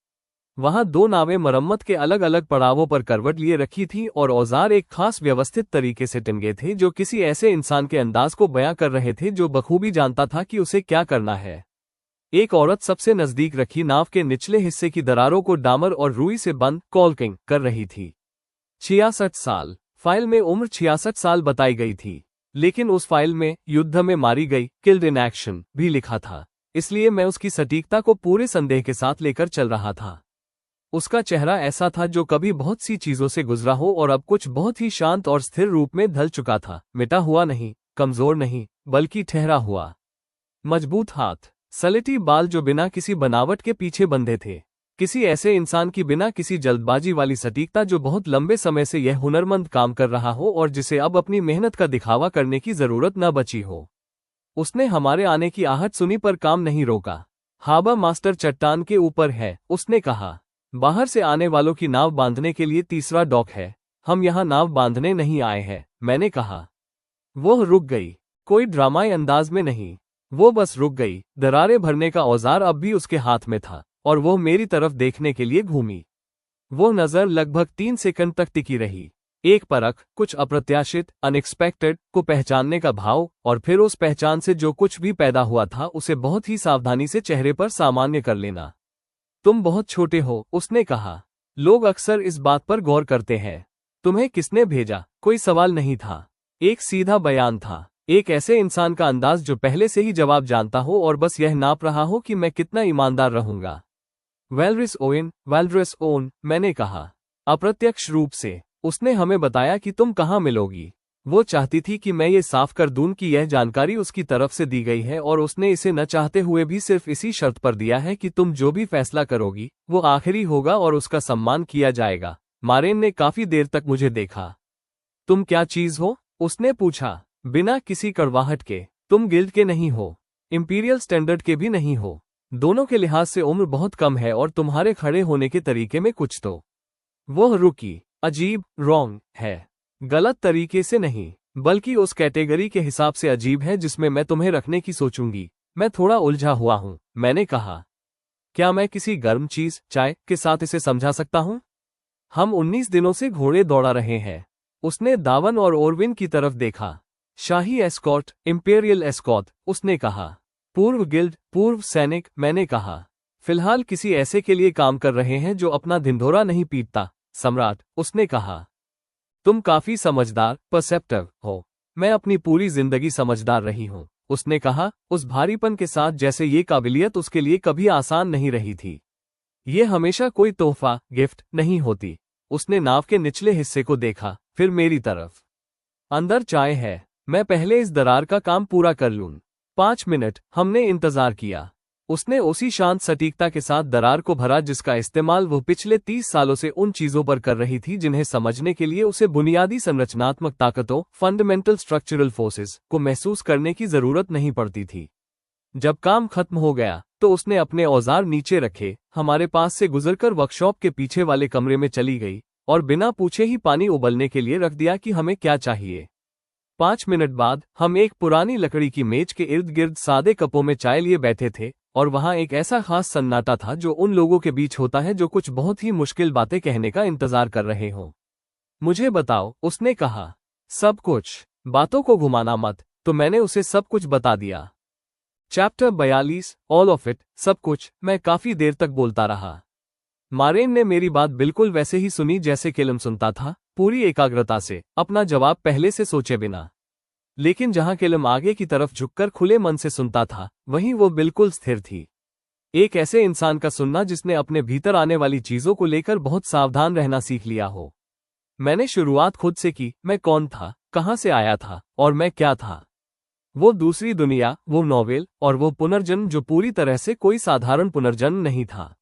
वहां 2 नावें मरम्मत के अलग अलग पड़ावों पर करवट लिए रखी थीं और औजार एक खास व्यवस्थित तरीके से टिंगे थे जो किसी ऐसे इंसान के अंदाज को बयां कर रहे थे जो बखूबी जानता था कि उसे क्या करना है। एक औरत सबसे नजदीक रखी नाव के निचले हिस्से की दरारों को डामर और रुई से बंद कॉल्किंग कर रही थी। 66 साल। फाइल में उम्र 66 साल बताई गई थी, लेकिन उस फाइल में युद्ध में मारी गई, किल्ड इन एक्शन भी लिखा था, इसलिए मैं उसकी सटीकता को पूरे संदेह के साथ लेकर चल रहा था। उसका चेहरा ऐसा था जो कभी बहुत सी चीजों से गुजरा हो और अब कुछ बहुत ही शांत और स्थिर रूप में ढल चुका था, मिटा हुआ नहीं, कमजोर नहीं, बल्कि ठहरा हुआ। मजबूत हाथ, सलेटी बाल जो बिना किसी बनावट के पीछे बंधे थे, किसी ऐसे इंसान की बिना किसी जल्दबाजी वाली सटीकता जो बहुत लंबे समय से यह हुनरमंद काम कर रहा हो और जिसे अब अपनी मेहनत का दिखावा करने की जरूरत न बची हो। उसने हमारे आने की आहट सुनी पर काम नहीं रोका। हार्बर मास्टर चट्टान के ऊपर है, उसने कहा। बाहर से आने वालों की नाव बांधने के लिए तीसरा डॉक है। हम यहाँ नाव बांधने नहीं आए हैं, मैंने कहा। वो रुक गई, कोई ड्रामाई अंदाज में नहीं, वो बस रुक गई। दरारें भरने का औजार अब भी उसके हाथ में था और वो मेरी तरफ देखने के लिए घूमी। वो नजर लगभग 3 सेकंड तक टिकी रही। एक परख, कुछ अप्रत्याशित, अनएक्सपेक्टेड को पहचानने का भाव, और फिर उस पहचान से जो कुछ भी पैदा हुआ था उसे बहुत ही सावधानी से चेहरे पर सामान्य कर लेना। तुम बहुत छोटे हो, उसने कहा। लोग अक्सर इस बात पर गौर करते हैं। तुम्हें किसने भेजा? कोई सवाल नहीं था, एक सीधा बयान था। एक ऐसे इंसान का अंदाज जो पहले से ही जवाब जानता हो और बस यह नाप रहा हो कि मैं कितना ईमानदार रहूंगा। वेलरिस ओन, मैंने कहा। अप्रत्यक्ष रूप से उसने हमें बताया कि तुम कहाँ मिलोगी। वो चाहती थी कि मैं ये साफ कर दूं कि यह जानकारी उसकी तरफ से दी गई है और उसने इसे न चाहते हुए भी सिर्फ इसी शर्त पर दिया है कि तुम जो भी फैसला करोगी वो आखिरी होगा और उसका सम्मान किया जाएगा। मारेन ने काफी देर तक मुझे देखा। तुम क्या चीज हो? उसने पूछा, बिना किसी कड़वाहट के। तुम गिल्ड के नहीं हो, इंपीरियल स्टैंडर्ड के भी नहीं हो। दोनों के लिहाज से उम्र बहुत कम है और तुम्हारे खड़े होने के तरीके में कुछ तो। वह रुकी। अजीब, रॉन्ग है। गलत तरीके से नहीं, बल्कि उस कैटेगरी के हिसाब से अजीब है जिसमें मैं तुम्हें रखने की सोचूंगी। मैं थोड़ा उलझा हुआ हूं, मैंने कहा। क्या मैं किसी गर्म चीज, चाय के साथ इसे समझा सकता हूं? हम 19 दिनों से घोड़े दौड़ा रहे हैं। उसने दावन और ओरविन की तरफ देखा। शाही एस्कॉर्ट, इंपीरियल एस्कॉर्ट, उसने कहा। पूर्व गिल्ड, पूर्व सैनिक, मैंने कहा। फिलहाल किसी ऐसे के लिए काम कर रहे हैं जो अपना ढिंढोरा नहीं पीटता, सम्राट, उसने कहा। तुम काफी समझदार, परसेप्टिव हो। मैं अपनी पूरी जिंदगी समझदार रही हूं, उसने कहा, उस भारीपन के साथ जैसे ये काबिलियत उसके लिए कभी आसान नहीं रही थी। ये हमेशा कोई तोहफा, गिफ्ट नहीं होती। उसने नाव के निचले हिस्से को देखा, फिर मेरी तरफ। अंदर चाय है, मैं पहले इस दरार का काम पूरा कर लूं। 5 मिनट हमने इंतजार किया। उसने उसी शांत सटीकता के साथ दरार को भरा जिसका इस्तेमाल वो पिछले 30 सालों से उन चीजों पर कर रही थी जिन्हें समझने के लिए उसे बुनियादी संरचनात्मक ताकतों, फंडामेंटल स्ट्रक्चरल फोर्सेस, को महसूस करने की जरूरत नहीं पड़ती थी। जब काम खत्म हो गया तो उसने अपने औजार नीचे रखे, हमारे पास से गुजरकर वर्कशॉप के पीछे वाले कमरे में चली गई और बिना पूछे ही पानी उबलने के लिए रख दिया कि हमें क्या चाहिए। 5 मिनट बाद हम एक पुरानी लकड़ी की मेज के इर्द गिर्द सादे कपों में चाय लिए बैठे थे और वहां एक ऐसा खास सन्नाटा था जो उन लोगों के बीच होता है जो कुछ बहुत ही मुश्किल बातें कहने का इंतजार कर रहे हों। मुझे बताओ, उसने कहा। सब कुछ। बातों को घुमाना मत। तो मैंने उसे सब कुछ बता दिया। चैप्टर 42, ऑल ऑफ इट, सब कुछ। मैं काफी देर तक बोलता रहा। मारेन ने मेरी बात बिल्कुल वैसे ही सुनी जैसे किलम सुनता था, पूरी एकाग्रता से, अपना जवाब पहले से सोचे बिना। लेकिन जहां किलम आगे की तरफ झुककर खुले मन से सुनता था, वहीं वो बिल्कुल स्थिर थी। एक ऐसे इंसान का सुनना जिसने अपने भीतर आने वाली चीजों को लेकर बहुत सावधान रहना सीख लिया हो। मैंने शुरुआत खुद से की। मैं कौन था, कहां से आया था, और मैं क्या था। वो दूसरी दुनिया, वो नॉवेल, और वो पुनर्जन्म जो पूरी तरह से कोई साधारण पुनर्जन्म नहीं था।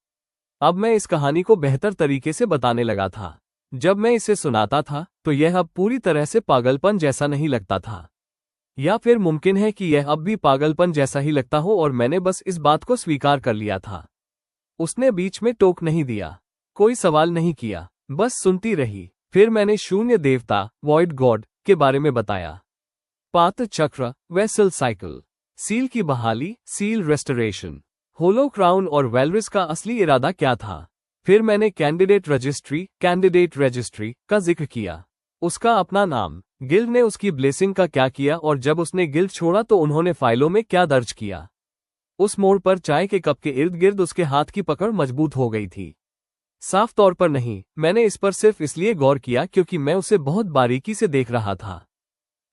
अब मैं इस कहानी को बेहतर तरीके से बताने लगा था। जब मैं इसे सुनाता था तो यह अब पूरी तरह से पागलपन जैसा नहीं लगता था। या फिर मुमकिन है कि यह अब भी पागलपन जैसा ही लगता हो और मैंने बस इस बात को स्वीकार कर लिया था। उसने बीच में टोक नहीं दिया, कोई सवाल नहीं किया, बस सुनती रही। फिर मैंने शून्य देवता, वॉइड गॉड, के बारे में बताया। पात्र चक्र, वेसल साइकिल, सील की बहाली, सील रेस्टोरेशन, होलो क्राउन और वेलरिस का असली इरादा क्या था। फिर मैंने कैंडिडेट रजिस्ट्री का जिक्र किया। उसका अपना नाम, गिल्ड ने उसकी ब्लेसिंग का क्या किया और जब उसने गिल्ड छोड़ा तो उन्होंने फाइलों में क्या दर्ज किया। उस मोड़ पर चाय के कप के इर्द गिर्द उसके हाथ की पकड़ मजबूत हो गई थी। साफ तौर पर नहीं, मैंने इस पर सिर्फ इसलिए गौर किया क्योंकि मैं उसे बहुत बारीकी से देख रहा था।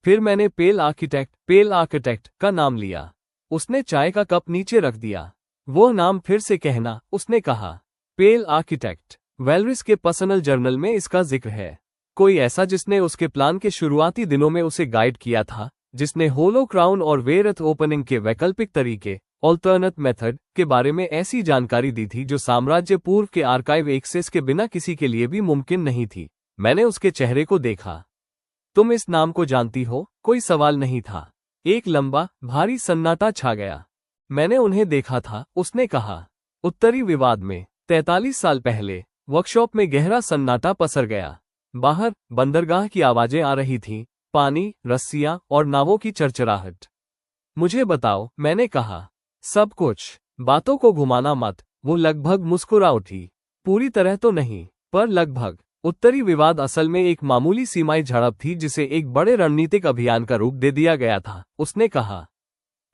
फिर मैंने पेल आर्किटेक्ट का नाम लिया। उसने चाय का कप नीचे रख दिया। वो नाम फिर से कहना, उसने कहा। पेल आर्किटेक्ट, वेलरिस के पर्सनल जर्नल में इसका जिक्र है। कोई ऐसा जिसने उसके प्लान के शुरुआती दिनों में उसे गाइड किया था, जिसने होलो क्राउन और वेरथ ओपनिंग के वैकल्पिक तरीके, ऑल्टरनेट मेथड, के बारे में ऐसी जानकारी दी थी जो साम्राज्य पूर्व के आर्काइव एक्सेस के बिना किसी के लिए भी मुमकिन नहीं थी। मैंने उसके चेहरे को देखा। तुम इस नाम को जानती हो? कोई सवाल नहीं था। एक लंबा, भारी सन्नाटा छा गया। मैंने उन्हें देखा था, उसने कहा। उत्तरी विवाद में 43 साल पहले वर्कशॉप में गहरा सन्नाटा पसर गया। बाहर बंदरगाह की आवाजें आ रही थीं, पानी, रस्सियां और नावों की चरचराहट। मुझे बताओ, मैंने कहा। सब कुछ। बातों को घुमाना मत। वो लगभग मुस्कुरा उठी। पूरी तरह तो नहीं, पर लगभग। उत्तरी विवाद असल में एक मामूली सीमाई झड़प थी जिसे एक बड़े रणनीतिक अभियान का रूप दे दिया गया था, उसने कहा।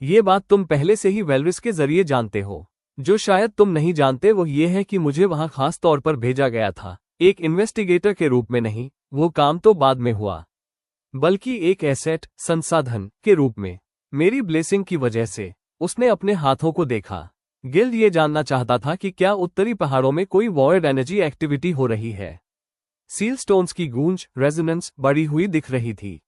ये बात तुम पहले से ही वेलरिस के जरिए जानते हो। जो शायद तुम नहीं जानते वो ये है कि मुझे वहां खास तौर पर भेजा गया था, एक इन्वेस्टिगेटर के रूप में नहीं, वो काम तो बाद में हुआ, बल्कि एक एसेट, संसाधन, के रूप में। मेरी ब्लेसिंग की वजह से। उसने अपने हाथों को देखा। गिल्ड ये जानना चाहता था कि क्या उत्तरी पहाड़ों में कोई वॉयड एनर्जी एक्टिविटी हो रही है। सील स्टोन्स की गूंज, रेजोनेंस, बढ़ी हुई दिख रही थी।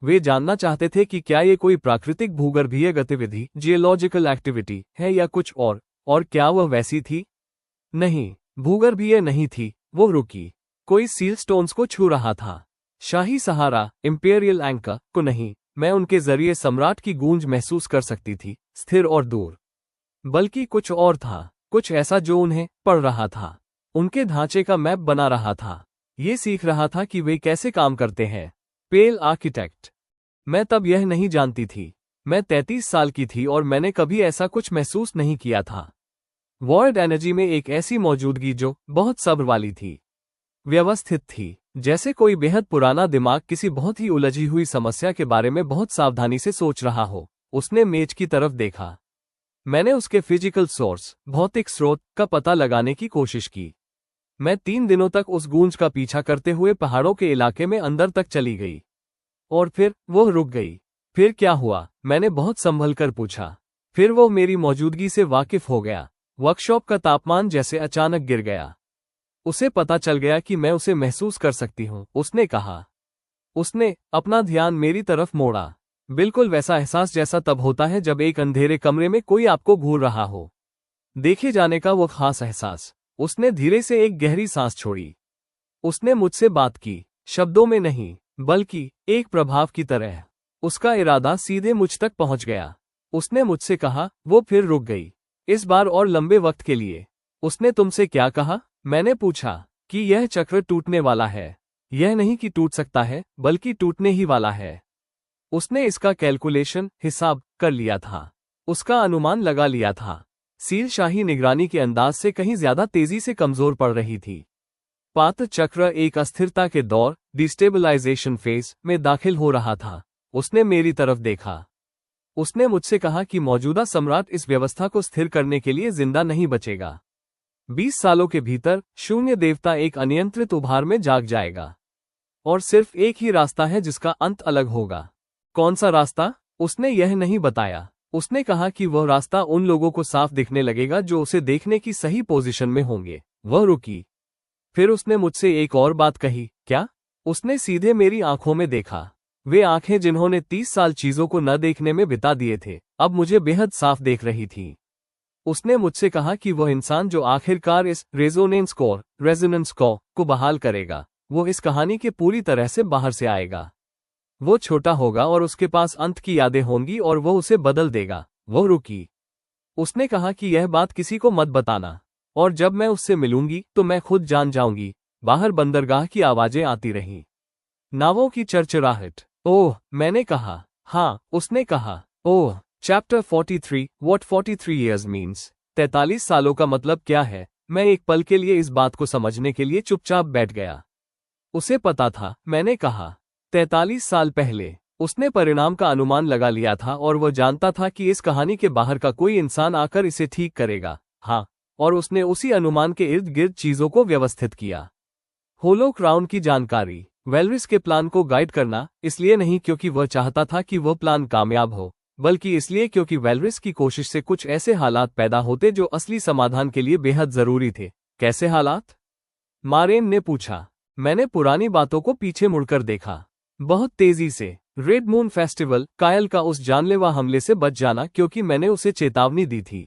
वे जानना चाहते थे कि क्या ये कोई प्राकृतिक भूगर्भीय गतिविधि, जियोलॉजिकल एक्टिविटी है या कुछ और क्या वह वैसी थी? नहीं, भूगर्भीय नहीं थी। वो रुकी। कोई सील स्टोन्स को छू रहा था। शाही सहारा, इंपीरियल एंकर को नहीं। मैं उनके जरिए सम्राट की गूंज महसूस कर सकती थी, स्थिर और दूर। बल्कि कुछ और था, कुछ ऐसा जो उन्हें पढ़ रहा था, उनके ढांचे का मैप बना रहा था। ये सीख रहा था कि वे कैसे काम करते हैं। पेल आर्किटेक्ट। मैं तब यह नहीं जानती थी। मैं 33 साल की थी और मैंने कभी ऐसा कुछ महसूस नहीं किया था। वॉइड एनर्जी में एक ऐसी मौजूदगी जो बहुत सब्र वाली थी, व्यवस्थित थी, जैसे कोई बेहद पुराना दिमाग किसी बहुत ही उलझी हुई समस्या के बारे में बहुत सावधानी से सोच रहा हो। उसने मेज की तरफ देखा। मैंने उसके फिजिकल सोर्स, भौतिक स्रोत का पता लगाने की कोशिश की। मैं 3 दिनों तक उस गूंज का पीछा करते हुए पहाड़ों के इलाके में अंदर तक चली गई। और फिर वो रुक गई। फिर क्या हुआ? मैंने बहुत संभल कर पूछा। फिर वो मेरी मौजूदगी से वाकिफ हो गया। वर्कशॉप का तापमान जैसे अचानक गिर गया। उसे पता चल गया कि मैं उसे महसूस कर सकती हूँ, उसने कहा। उसने अपना ध्यान मेरी तरफ मोड़ा। बिल्कुल वैसा एहसास जैसा तब होता है जब एक अंधेरे कमरे में कोई आपको घूर रहा हो। देखे जाने का वो खास एहसास। उसने धीरे से एक गहरी सांस छोड़ी। उसने मुझसे बात की, शब्दों में नहीं, बल्कि एक प्रभाव की तरह। उसका इरादा सीधे मुझ तक पहुंच गया। उसने मुझसे कहा। वो फिर रुक गई, इस बार और लंबे वक्त के लिए। उसने तुमसे क्या कहा? मैंने पूछा। कि यह चक्र टूटने वाला है। यह नहीं कि टूट सकता है, बल्कि टूटने ही वाला है। उसने इसका कैलकुलेशन, हिसाब कर लिया था। उसका अनुमान लगा लिया था। सील शाही निगरानी के अंदाज से कहीं ज्यादा तेजी से कमजोर पड़ रही थी। पात्र चक्र एक अस्थिरता के दौर, डिस्टेबलाइजेशन फेज में दाखिल हो रहा था। उसने मेरी तरफ देखा। उसने मुझसे कहा कि मौजूदा सम्राट इस व्यवस्था को स्थिर करने के लिए जिंदा नहीं बचेगा। 20 सालों के भीतर शून्य देवता एक अनियंत्रित उभार में जाग जाएगा। और सिर्फ एक ही रास्ता है जिसका अंत अलग होगा। कौन सा रास्ता? उसने यह नहीं बताया। उसने कहा कि वह रास्ता उन लोगों को साफ दिखने लगेगा जो उसे देखने की सही पोजीशन में होंगे। वह रुकी। फिर उसने मुझसे एक और बात कही। क्या? उसने सीधे मेरी आंखों में देखा। वे आंखें जिन्होंने 30 साल चीजों को न देखने में बिता दिए थे, अब मुझे बेहद साफ देख रही थी। उसने मुझसे कहा कि वह इंसान जो आखिरकार इस रेजोनेंस को बहाल करेगा, वो इस कहानी के पूरी तरह से बाहर से आएगा। वो छोटा होगा और उसके पास अंत की यादें होंगी और वो उसे बदल देगा। वो रुकी। उसने कहा कि यह बात किसी को मत बताना, और जब मैं उससे मिलूंगी तो मैं खुद जान जाऊंगी। बाहर बंदरगाह की आवाजें आती रहीं, नावों की चरचराहट। ओह, मैंने कहा। हाँ, उसने कहा। Oh. Chapter 43 what 43 years means. 43 सालों का मतलब क्या है? मैं एक पल के लिए इस बात को समझने के लिए चुपचाप बैठ गया। उसे पता था, मैंने कहा। 43 साल पहले उसने परिणाम का अनुमान लगा लिया था और वह जानता था कि इस कहानी के बाहर का कोई इंसान आकर इसे ठीक करेगा। हाँ, और उसने उसी अनुमान के इर्द गिर्द चीजों को व्यवस्थित किया। होलो क्राउन की जानकारी, वेलरिस के प्लान को गाइड करना, इसलिए नहीं क्योंकि वह चाहता था कि वह प्लान कामयाब हो, बल्कि इसलिए क्योंकि वेलरिस की कोशिश से कुछ ऐसे हालात पैदा होते जो असली समाधान के लिए बेहद जरूरी थे। कैसे हालात? मारेन ने पूछा। मैंने पुरानी बातों को पीछे मुड़कर देखा। बहुत तेजी से। रेड मून फेस्टिवल, कायल का उस जानलेवा हमले से बच जाना क्योंकि मैंने उसे चेतावनी दी थी।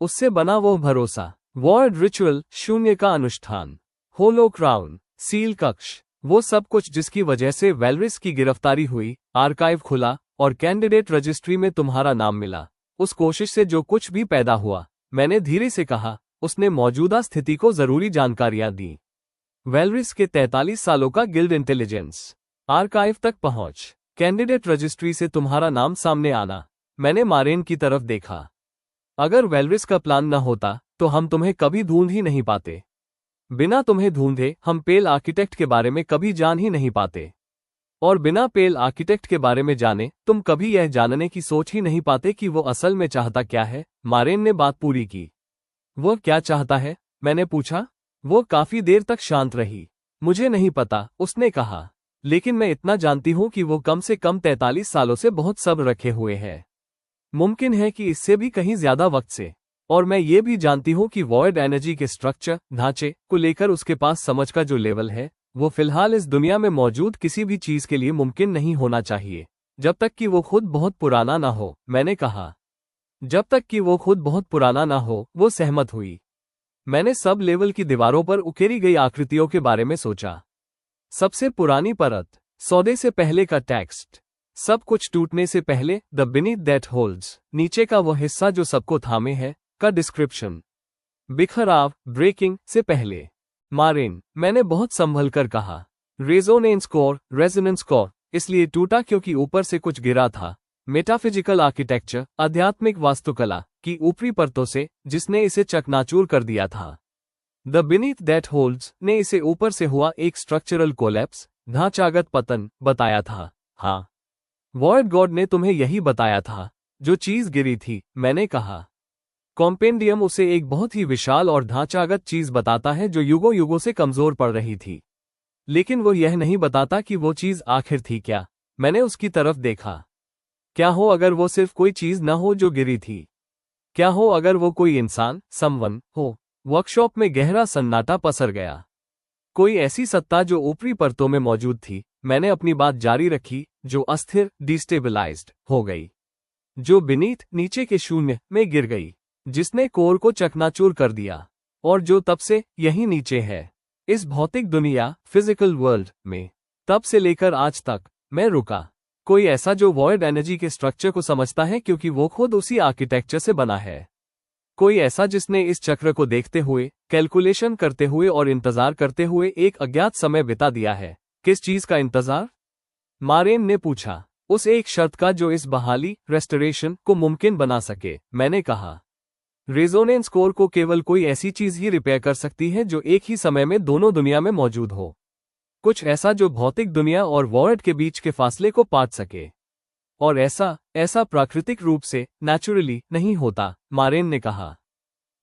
उससे बना वो भरोसा। वॉर्ड रिचुअल, शून्य का अनुष्ठान। होलो क्राउन, सील कक्ष, वो सब कुछ जिसकी वजह से वेलरिस की गिरफ्तारी हुई, आर्काइव खुला और कैंडिडेट रजिस्ट्री में तुम्हारा नाम मिला। उस कोशिश से जो कुछ भी पैदा हुआ, मैंने धीरे से कहा, उसने मौजूदा स्थिति को जरूरी जानकारियां दी। वेलरिस के 43 सालों का गिल्ड इंटेलिजेंस, आर्काइव तक पहुंच, कैंडिडेट रजिस्ट्री से तुम्हारा नाम सामने आना। मैंने मारेन की तरफ देखा। अगर वेलरिस का प्लान न होता तो हम तुम्हें कभी ढूंढ ही नहीं पाते। बिना तुम्हें ढूंढे हम पेल आर्किटेक्ट के बारे में कभी जान ही नहीं पाते। और बिना पेल आर्किटेक्ट के बारे में जाने तुम कभी यह जानने की सोच ही नहीं पाते कि वो असल में चाहता क्या है। मारेन ने बात पूरी की। वो क्या चाहता है? मैंने पूछा। वो काफी देर तक शांत रही। मुझे नहीं पता, उसने कहा, लेकिन मैं इतना जानती हूं कि वो कम से कम 43 सालों से बहुत सब्र रखे हुए है। मुमकिन है कि इससे भी कहीं ज्यादा वक्त से। और मैं ये भी जानती हूं कि वॉइड एनर्जी के स्ट्रक्चर, ढांचे को लेकर उसके पास समझ का जो लेवल है, वो फिलहाल इस दुनिया में मौजूद किसी भी चीज के लिए मुमकिन नहीं होना चाहिए जब तक कि वो खुद बहुत पुराना ना हो, मैंने कहा। जब तक कि वो खुद बहुत पुराना ना हो, वो सहमत हुई। मैंने सब लेवल की दीवारों पर उकेरी गई आकृतियों के बारे में सोचा। सबसे पुरानी परत, सौदे से पहले का टेक्स्ट, सब कुछ टूटने से पहले, द बीनीथ दैट होल्ड्स, नीचे का वो हिस्सा जो सबको थामे है, का डिस्क्रिप्शन, बिखराव, ब्रेकिंग से पहले। मारेन, मैंने बहुत संभल कर कहा। रेजोनेंस कोर, रेजोनेंस कोर, इसलिए टूटा क्योंकि ऊपर से कुछ गिरा था। मेटाफिजिकल आर्किटेक्चर, आध्यात्मिक वास्तुकला की ऊपरी परतों से, जिसने इसे चकनाचूर कर दिया था। द बीनीथ दैट होल्ड्स ने इसे ऊपर से हुआ एक स्ट्रक्चरल कोलैप्स, ढांचागत पतन, बताया था। हाँ, वॉइड गॉड ने तुम्हें यही बताया था। जो चीज गिरी थी, मैंने कहा। कॉम्पेंडियम उसे एक बहुत ही विशाल और ढांचागत चीज बताता है जो युगों युगों से कमजोर पड़ रही थी, लेकिन वो यह नहीं बताता कि वो चीज आखिर थी क्या। मैंने उसकी तरफ देखा। क्या हो अगर वो सिर्फ कोई चीज न हो जो गिरी थी? क्या हो अगर वो कोई इंसान, समवन हो? वर्कशॉप में गहरा सन्नाटा पसर गया। कोई ऐसी सत्ता जो ऊपरी परतों में मौजूद थी, मैंने अपनी बात जारी रखी, जो अस्थिर, डिस्टेबलाइज्ड हो गई, जो बीनीथ, नीचे के शून्य में गिर गई, जिसने कोर को चकनाचूर कर दिया, और जो तब से यहीं नीचे है, इस भौतिक दुनिया, फिजिकल वर्ल्ड में। तब से लेकर आज तक मैं रुका। कोई ऐसा जो वॉइड एनर्जी के स्ट्रक्चर को समझता है क्योंकि वो खुद उसी आर्किटेक्चर से बना है। कोई ऐसा जिसने इस चक्र को देखते हुए, कैलकुलेशन करते हुए और इंतजार करते हुए एक अज्ञात समय बिता दिया है। किस चीज का इंतजार? मारेन ने पूछा। उस एक शर्त का जो इस बहाली, रेस्टोरेशन को मुमकिन बना सके, मैंने कहा। रेजोनेंस कोर को केवल कोई ऐसी चीज ही रिपेयर कर सकती है जो एक ही समय में दोनों दुनिया में मौजूद हो। कुछ ऐसा जो भौतिक दुनिया और वॉइड के बीच के फासले को पाट सके। और ऐसा प्राकृतिक रूप से, नेचुरली, नहीं होता, मारेन ने कहा।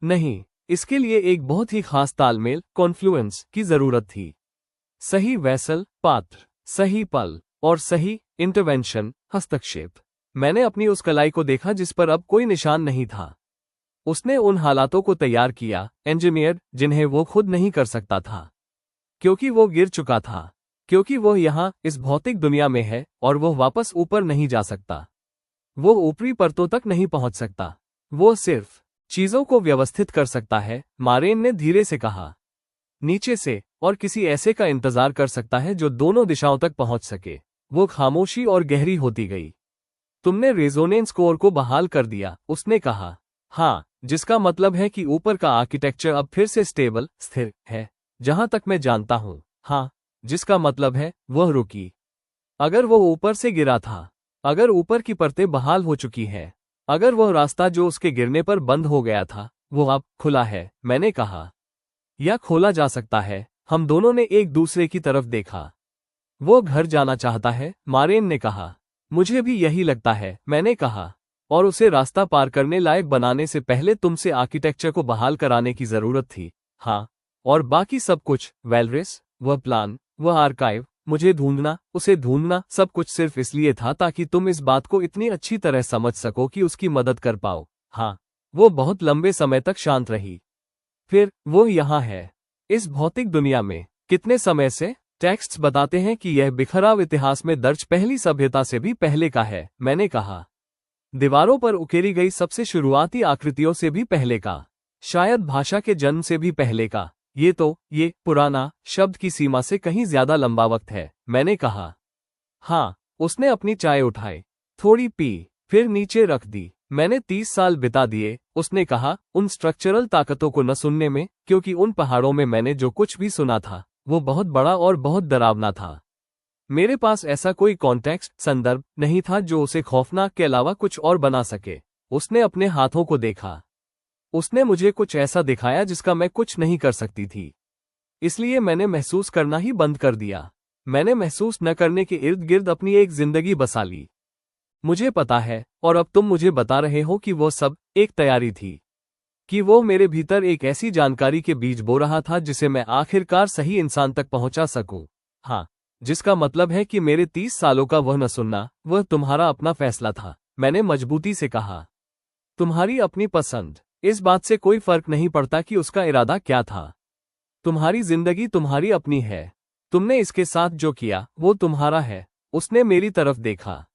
नहीं, इसके लिए एक बहुत ही खास तालमेल, कॉन्फ्लुएंस की जरूरत थी। सही वैसल, पात्र, सही पल, और सही इंटरवेंशन, हस्तक्षेप। मैंने अपनी उस कलाई को देखा जिस पर अब कोई निशान नहीं था। उसने उन हालातों को तैयार किया, इंजीनियर, जिन्हें वो खुद नहीं कर सकता था, क्योंकि वो गिर चुका था, क्योंकि वो यहाँ इस भौतिक दुनिया में है और वो वापस ऊपर नहीं जा सकता। वो ऊपरी परतों तक नहीं पहुंच सकता। वो सिर्फ चीजों को व्यवस्थित कर सकता है, मारेन ने धीरे से कहा। नीचे से, और किसी ऐसे का इंतजार कर सकता है जो दोनों दिशाओं तक पहुंच सके। वो खामोशी और गहरी होती गई। तुमने रेजोनेंस कोर को बहाल कर दिया, उसने कहा। हाँ, जिसका मतलब है कि ऊपर का आर्किटेक्चर अब फिर से स्टेबल, स्थिर है, जहां तक मैं जानता हूं। हाँ, जिसका मतलब है वह रुकी। अगर वो ऊपर से गिरा था, अगर ऊपर की परतें बहाल हो चुकी हैं, अगर वह रास्ता जो उसके गिरने पर बंद हो गया था, वो अब खुला है, मैंने कहा। या खोला जा सकता है। हम दोनों ने एक दूसरे की तरफ देखा। वो घर जाना चाहता है, मारेन ने कहा। मुझे भी यही लगता है, मैंने कहा। और उसे रास्ता पार करने लायक बनाने से पहले तुमसे आर्किटेक्चर को बहाल कराने की जरूरत थी। हाँ, और बाकी सब कुछ, वेलरिस, वह प्लान, वह आर्काइव, मुझे ढूंढना, उसे ढूंढना, सब कुछ सिर्फ इसलिए था ताकि तुम इस बात को इतनी अच्छी तरह समझ सको कि उसकी मदद कर पाओ। हाँ, वो बहुत लंबे समय तक शांत रही। फिर वो यहाँ है, इस भौतिक दुनिया में। कितने समय से? टेक्स्ट्स बताते हैं कि यह बिखराव इतिहास में दर्ज पहली सभ्यता से भी पहले का है, मैंने कहा। दीवारों पर उकेरी गई सबसे शुरुआती आकृतियों से भी पहले का, शायद भाषा के जन्म से भी पहले का। ये पुराना शब्द की सीमा से कहीं ज्यादा लंबा वक्त है, मैंने कहा। हाँ, उसने अपनी चाय उठाई, थोड़ी पी, फिर नीचे रख दी। मैंने 30 साल बिता दिए, उसने कहा, उन स्ट्रक्चरल ताकतों को न सुनने में, क्योंकि उन पहाड़ों में मैंने जो कुछ भी सुना था, वो बहुत बड़ा और बहुत डरावना था। मेरे पास ऐसा कोई कॉन्टेक्स्ट, संदर्भ नहीं था जो उसे खौफनाक के अलावा कुछ और बना सके। उसने अपने हाथों को देखा। उसने मुझे कुछ ऐसा दिखाया जिसका मैं कुछ नहीं कर सकती थी। इसलिए मैंने महसूस करना ही बंद कर दिया। मैंने महसूस न करने के इर्द गिर्द अपनी एक जिंदगी बसा ली। मुझे पता है, और अब तुम मुझे बता रहे हो कि वो सब एक तैयारी थी, कि वो मेरे भीतर एक ऐसी जानकारी के बीज बो रहा था जिसे मैं आखिरकार सही इंसान तक पहुंचा सकूं। हाँ, जिसका मतलब है कि मेरे 30 सालों का वह न सुनना, वह तुम्हारा अपना फैसला था, मैंने मजबूती से कहा। तुम्हारी अपनी पसंद, इस बात से कोई फर्क नहीं पड़ता कि उसका इरादा क्या था। तुम्हारी जिंदगी तुम्हारी अपनी है। तुमने इसके साथ जो किया वो तुम्हारा है। उसने मेरी तरफ देखा।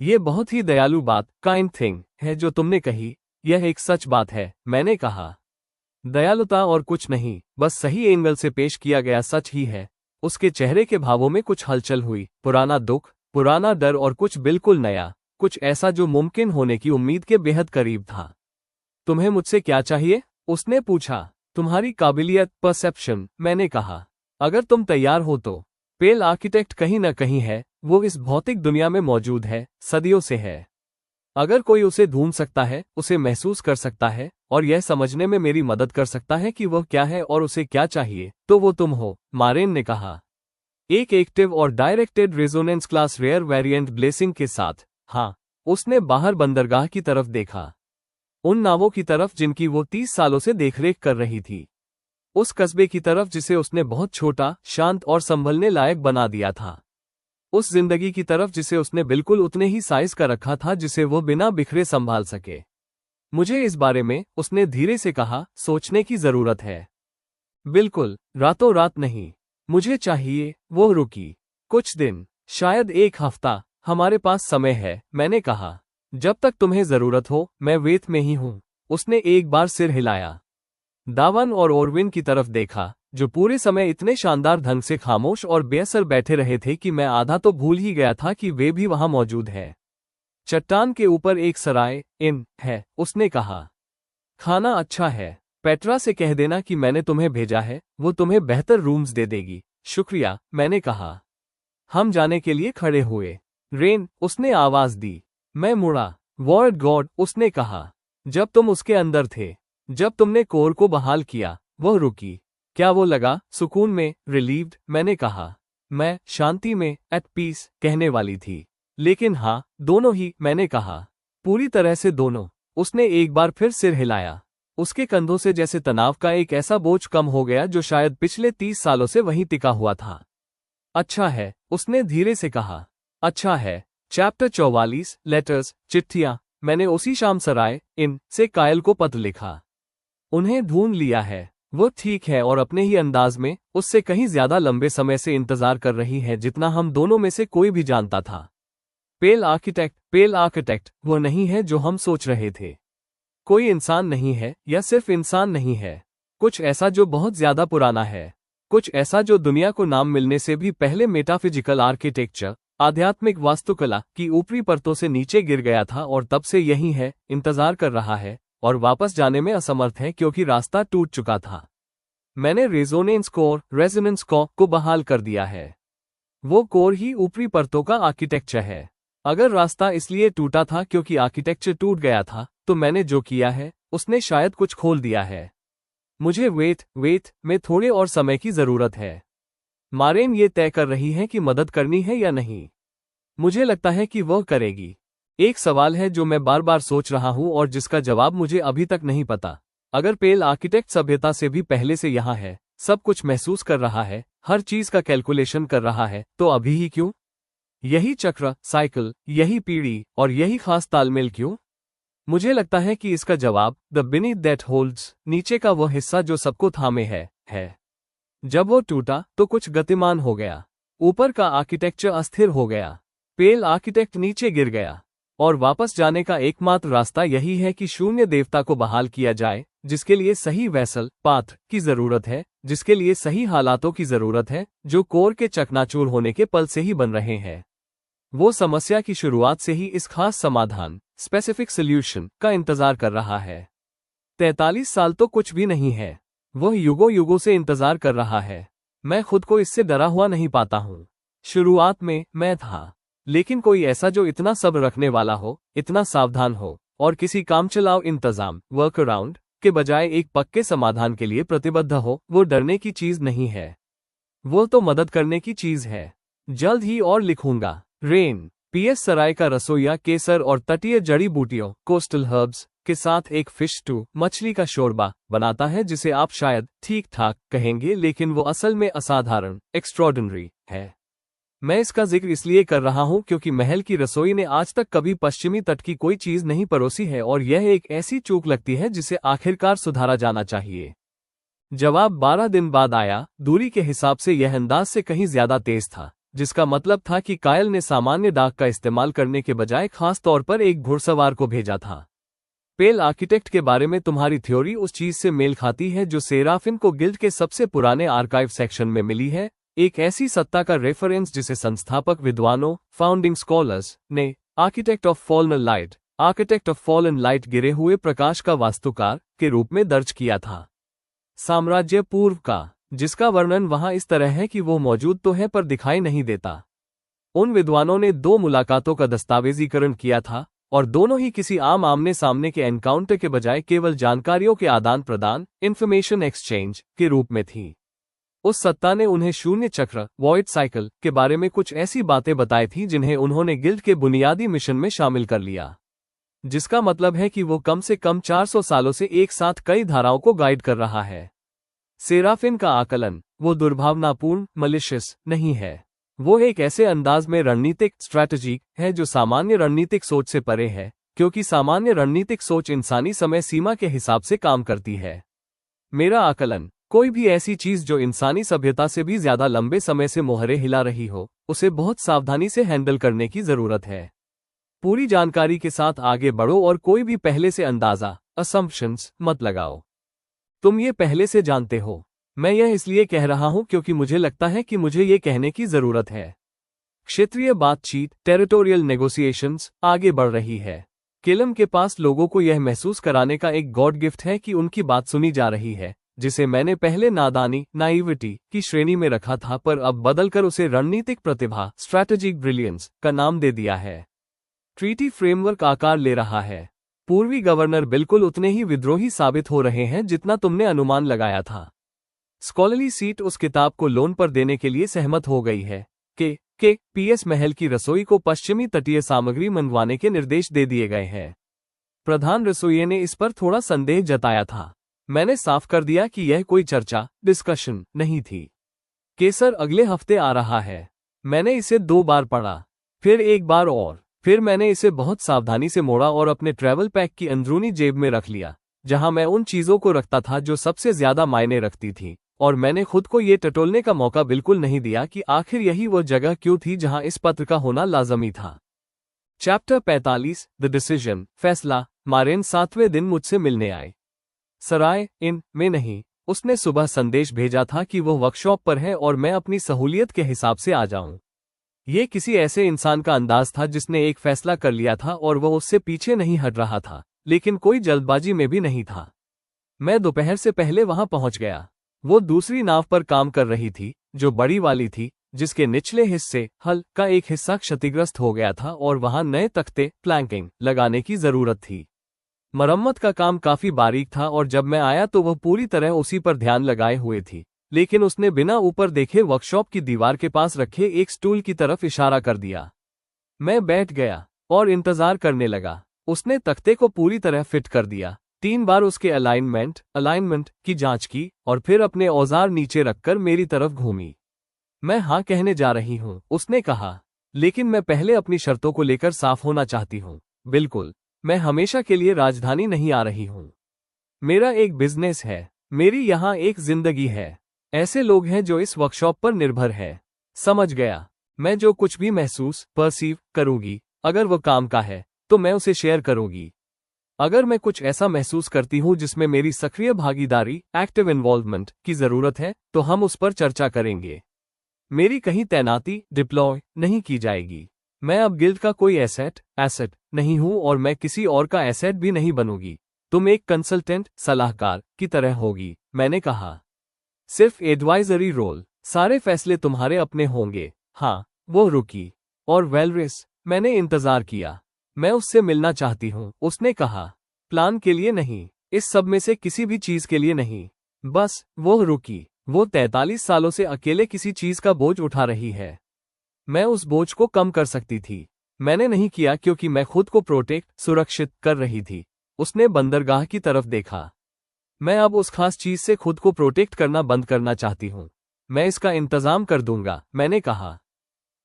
ये बहुत ही दयालु बात, काइंड थिंग, है जो तुमने कही। यह एक सच बात है, मैंने कहा। दयालुता और कुछ नहीं, बस सही एंगल से पेश किया गया सच ही है। उसके चेहरे के भावों में कुछ हलचल हुई, पुराना दुख, पुराना डर और कुछ बिल्कुल नया, कुछ ऐसा जो मुमकिन होने की उम्मीद के बेहद करीब था। तुम्हें मुझसे क्या चाहिए? उसने पूछा। तुम्हारी काबिलियत, परसेप्शन, मैंने कहा। अगर तुम तैयार हो तो। पेल आर्किटेक्ट कहीं न कहीं है, वो इस भौतिक दुनिया में मौजूद है, सदियों से है। अगर कोई उसे ढूंढ सकता है, उसे महसूस कर सकता है और यह समझने में मेरी मदद कर सकता है कि वह क्या है और उसे क्या चाहिए, तो वो तुम हो, मारेन ने कहा। एक एक्टिव और directed resonance class rare variant blessing के साथ। हाँ। उसने बाहर बंदरगाह की तरफ देखा, उन नावों की तरफ जिनकी वो 30 सालों से देखरेख कर रही थी, उस कस्बे की तरफ जिसे उसने बहुत छोटा, शांत और संभलने लायक बना दिया था, उस जिंदगी की तरफ जिसे उसने बिल्कुल उतने ही साइज का रखा था जिसे वो बिना बिखरे संभाल सके। मुझे इस बारे में, उसने धीरे से कहा, सोचने की जरूरत है। बिल्कुल, रातों रात नहीं। मुझे चाहिए। वो रुकी। कुछ दिन, शायद एक हफ्ता। हमारे पास समय है, मैंने कहा। जब तक तुम्हें जरूरत हो, मैं वेत में ही हूं। उसने एक बार सिर हिलाया। दावन और ओरविन की तरफ देखा, जो पूरे समय इतने शानदार ढंग से खामोश और बेअसर बैठे रहे थे कि मैं आधा तो भूल ही गया था कि वे भी वहां मौजूद है। चट्टान के ऊपर एक सराय इन है, उसने कहा। खाना अच्छा है। पेट्रा से कह देना कि मैंने तुम्हें भेजा है, वो तुम्हें बेहतर रूम्स दे देगी। शुक्रिया, मैंने कहा। हम जाने के लिए खड़े हुए। रेन, उसने आवाज दी। मैं मुड़ा। वॉर्ड गॉड, उसने कहा। जब तुम उसके अंदर थे, जब तुमने कोर को बहाल किया, वह रुकी। क्या वो लगा, सुकून में, रिलीव्ड? मैंने कहा। मैं शांति में, एट पीस, कहने वाली थी। लेकिन हाँ, दोनों ही, मैंने कहा। पूरी तरह से दोनों। उसने एक बार फिर सिर हिलाया। उसके कंधों से जैसे तनाव का एक ऐसा बोझ कम हो गया जो शायद पिछले 30 सालों से वहीं टिका हुआ था। अच्छा है, उसने धीरे से कहा। अच्छा है। चैप्टर 44, लेटर्स, चिट्ठियां। मैंने उसी शाम सराय इन से कायल को पत्र लिखा। उन्हें ढूंढ लिया है। वो ठीक है और अपने ही अंदाज में, उससे कहीं ज्यादा लंबे समय से इंतजार कर रही है जितना हम दोनों में से कोई भी जानता था। पेल आर्किटेक्ट वो नहीं है जो हम सोच रहे थे। कोई इंसान नहीं है, या सिर्फ इंसान नहीं है। कुछ ऐसा जो बहुत ज्यादा पुराना है। कुछ ऐसा जो दुनिया को नाम मिलने से भी पहले मेटाफिजिकल आर्किटेक्चर, आध्यात्मिक वास्तुकला की ऊपरी परतों से नीचे गिर गया था और तब से यही है, इंतजार कर रहा है और वापस जाने में असमर्थ है क्योंकि रास्ता टूट चुका था। मैंने रेजोनेंस कोर को बहाल कर दिया है। वो कोर ही ऊपरी परतों का आर्किटेक्चर है। अगर रास्ता इसलिए टूटा था क्योंकि आर्किटेक्चर टूट गया था, तो मैंने जो किया है, उसने शायद कुछ खोल दिया है। मुझे वेट में थोड़े और समय की जरूरत है। मारेन ये तय कर रही है कि मदद करनी है या नहीं। मुझे लगता है कि वह करेगी। एक सवाल है जो मैं बार बार सोच रहा हूं और जिसका जवाब मुझे अभी तक नहीं पता। अगर पेल आर्किटेक्ट सभ्यता से भी पहले से यहाँ है, सब कुछ महसूस कर रहा है, हर चीज का कैलकुलेशन कर रहा है, तो अभी ही क्यों? यही चक्र, साइकिल, यही पीढ़ी और यही खास तालमेल क्यों? मुझे लगता है कि इसका जवाब, द बीनीथ दैट होल्ड्स, नीचे का वह हिस्सा जो सबको थामे है। जब वो टूटा तो कुछ गतिमान हो गया। ऊपर का आर्किटेक्चर अस्थिर हो गया। पेल आर्किटेक्ट नीचे गिर गया। और वापस जाने का एकमात्र रास्ता यही है कि शून्य देवता को बहाल किया जाए, जिसके लिए सही वैसल पात्र की जरूरत है, जिसके लिए सही हालातों की जरूरत है, जो कोर के चकनाचूर होने के पल से ही बन रहे हैं। वो समस्या की शुरुआत से ही इस खास समाधान, स्पेसिफिक सॉल्यूशन, का इंतजार कर रहा है। 43 साल तो कुछ भी नहीं है। वह युगों युगों से इंतजार कर रहा है। मैं खुद को इससे डरा हुआ नहीं पाता हूँ। शुरुआत में मैं था, लेकिन कोई ऐसा जो इतना सब्र रखने वाला हो, इतना सावधान हो और किसी कामचलाऊ इंतजाम, वर्क अराउंड के बजाय एक पक्के समाधान के लिए प्रतिबद्ध हो, वो डरने की चीज नहीं है। वो तो मदद करने की चीज है। जल्द ही और लिखूंगा। रेन, पीएस सराय का रसोइया केसर और तटीय जड़ी बूटियों, कोस्टल हर्ब्स के साथ एक फिश स्टू, मछली का शोरबा बनाता है जिसे आप शायद ठीक ठाक कहेंगे, लेकिन वो असल में असाधारण, एक्स्ट्रॉर्डिनरी है। मैं इसका जिक्र इसलिए कर रहा हूं क्योंकि महल की रसोई ने आज तक कभी पश्चिमी तट की कोई चीज नहीं परोसी है और यह एक ऐसी चूक लगती है जिसे आखिरकार सुधारा जाना चाहिए। जवाब 12 दिन बाद आया। दूरी के हिसाब से यह अंदाज से कहीं ज्यादा तेज था, जिसका मतलब था कि कायल ने सामान्य डाक का इस्तेमाल करने के बजाय खास तौर पर एक घुड़सवार को भेजा था। पेल आर्किटेक्ट के बारे में तुम्हारी थ्योरी उस चीज से मेल खाती है जो सेराफिन को गिल्ड के सबसे पुराने आर्काइव सेक्शन में मिली है, एक ऐसी सत्ता का रेफरेंस जिसे संस्थापक विद्वानों, फाउंडिंग स्कॉलर्स, ने आर्किटेक्ट ऑफ फॉलन लाइट गिरे हुए प्रकाश का वास्तुकार के रूप में दर्ज किया था। साम्राज्य पूर्व का, जिसका वर्णन वहां इस तरह है कि वो मौजूद तो है पर दिखाई नहीं देता। उन विद्वानों ने 2 मुलाकातों का दस्तावेजीकरण किया था, और दोनों ही किसी आम आमने सामने के एनकाउंटर के बजाय केवल जानकारियों के आदान प्रदान, इंफॉर्मेशन एक्सचेंज, के रूप में थी। उस सत्ता ने उन्हें शून्य चक्र, वॉइड साइकिल, के बारे में कुछ ऐसी बातें बताई थी जिन्हें उन्होंने गिल्ड के बुनियादी मिशन में शामिल कर लिया, जिसका मतलब है कि वो कम से कम 400 सालों से एक साथ कई धाराओं को गाइड कर रहा है। सेराफिन का आकलन, वो दुर्भावनापूर्ण, मलिशियस नहीं है। वो एक ऐसे अंदाज में रणनीतिक स्ट्रैटेजी है जो सामान्य रणनीतिक सोच से परे है, क्योंकि सामान्य रणनीतिक सोच इंसानी समय सीमा के हिसाब से काम करती है। मेरा आकलन, कोई भी ऐसी चीज जो इंसानी सभ्यता से भी ज्यादा लंबे समय से मोहरे हिला रही हो, उसे बहुत सावधानी से हैंडल करने की जरूरत है। पूरी जानकारी के साथ आगे बढ़ो और कोई भी पहले से अंदाजा, असम्पशंस, मत लगाओ। तुम ये पहले से जानते हो। मैं यह इसलिए कह रहा हूं क्योंकि मुझे लगता है कि मुझे ये कहने की जरूरत है। क्षेत्रीय बातचीत, टेरिटोरियल नेगोशिएशंस, आगे बढ़ रही है। केलम के पास लोगों को यह महसूस कराने का एक गॉड गिफ्ट है कि उनकी बात सुनी जा रही है, जिसे मैंने पहले नाइविटी की श्रेणी में रखा था पर अब बदलकर उसे रणनीतिक प्रतिभा, स्ट्रैटेजिक ब्रिलियंस, का नाम दे दिया है। ट्रीटी फ्रेमवर्क आकार ले रहा है। पूर्वी गवर्नर बिल्कुल उतने ही विद्रोही साबित हो रहे हैं जितना तुमने अनुमान लगाया था। स्कॉलरली सीट उस किताब को लोन पर देने के लिए सहमत हो गई है के पीएस महल की रसोई को पश्चिमी तटीय सामग्री मंगवाने के निर्देश दे दिए गए हैं। प्रधान रसोइये ने इस पर थोड़ा संदेह जताया था। मैंने साफ कर दिया कि यह कोई चर्चा, डिस्कशन नहीं थी। केसर अगले हफ्ते आ रहा है। मैंने इसे 2 बार पढ़ा, फिर एक बार और फिर मैंने इसे बहुत सावधानी से मोड़ा और अपने ट्रैवल पैक की अंदरूनी जेब में रख लिया, जहां मैं उन चीजों को रखता था जो सबसे ज्यादा मायने रखती थी, और मैंने खुद को ये टटोलने का मौका बिल्कुल नहीं दिया कि आखिर यही वो जगह क्यों थी जहां इस पत्र का होना लाजमी था। चैप्टर 45, द डिसीजन, फैसला। मारेन 7वें दिन मुझसे मिलने आए। सराय इन में नहीं, उसने सुबह संदेश भेजा था कि वो वर्कशॉप पर है और मैं अपनी सहूलियत के हिसाब से आ जाऊं। ये किसी ऐसे इंसान का अंदाज था जिसने एक फैसला कर लिया था और वह उससे पीछे नहीं हट रहा था, लेकिन कोई जल्दबाजी में भी नहीं था। मैं दोपहर से पहले वहां पहुंच गया। वो दूसरी नाव पर काम कर रही थी, जो बड़ी वाली थी, जिसके निचले हिस्से, हल का एक हिस्सा क्षतिग्रस्त हो गया था और वहां नए तख्ते, प्लैंकिंग, लगाने की जरूरत थी। मरम्मत का काम काफी बारीक था और जब मैं आया तो वह पूरी तरह उसी पर ध्यान लगाए हुए थी, लेकिन उसने बिना ऊपर देखे वर्कशॉप की दीवार के पास रखे एक स्टूल की तरफ इशारा कर दिया। मैं बैठ गया और इंतजार करने लगा। उसने तख्ते को पूरी तरह फिट कर दिया, 3 बार उसके अलाइनमेंट की जांच की और फिर अपने औजार नीचे रखकर मेरी तरफ घूमी। मैं हाँ कहने जा रही हूँ, उसने कहा, लेकिन मैं पहले अपनी शर्तों को लेकर साफ होना चाहती हूँ। बिल्कुल, मैं हमेशा के लिए राजधानी नहीं आ रही हूँ। मेरा एक बिजनेस है, मेरी यहाँ एक जिंदगी है। ऐसे लोग हैं जो इस वर्कशॉप पर निर्भर है। समझ गया। मैं जो कुछ भी परसीव करूंगी, अगर वो काम का है, तो मैं उसे शेयर करूंगी। अगर मैं कुछ ऐसा महसूस करती हूं जिसमें मेरी सक्रिय भागीदारी, एक्टिव इन्वॉल्वमेंट, की जरूरत है, तो हम उस पर चर्चा करेंगे। मेरी कहीं तैनाती, डिप्लॉय, नहीं की जाएगी। मैं अब गिल्ड का कोई एसेट नहीं हूं और मैं किसी और का एसेट भी नहीं बनूंगी। तुम एक कंसल्टेंट, सलाहकार, की तरह होगी, मैंने कहा। सिर्फ एडवाइजरी रोल, सारे फैसले तुम्हारे अपने होंगे। हाँ, वो रुकी। और वेलरिस, मैंने इंतजार किया। मैं उससे मिलना चाहती हूँ, उसने कहा। प्लान के लिए नहीं, इस सब में से किसी भी चीज के लिए नहीं। बस, वो रुकी। वो 43 सालों से अकेले किसी चीज का बोझ उठा रही है। मैं उस बोझ को कम कर सकती थी। मैंने नहीं किया क्योंकि मैं खुद को सुरक्षित कर रही थी। उसने बंदरगाह की तरफ देखा। मैं अब उस खास चीज से खुद को प्रोटेक्ट करना बंद करना चाहती हूँ। मैं इसका इंतजाम कर दूंगा, मैंने कहा।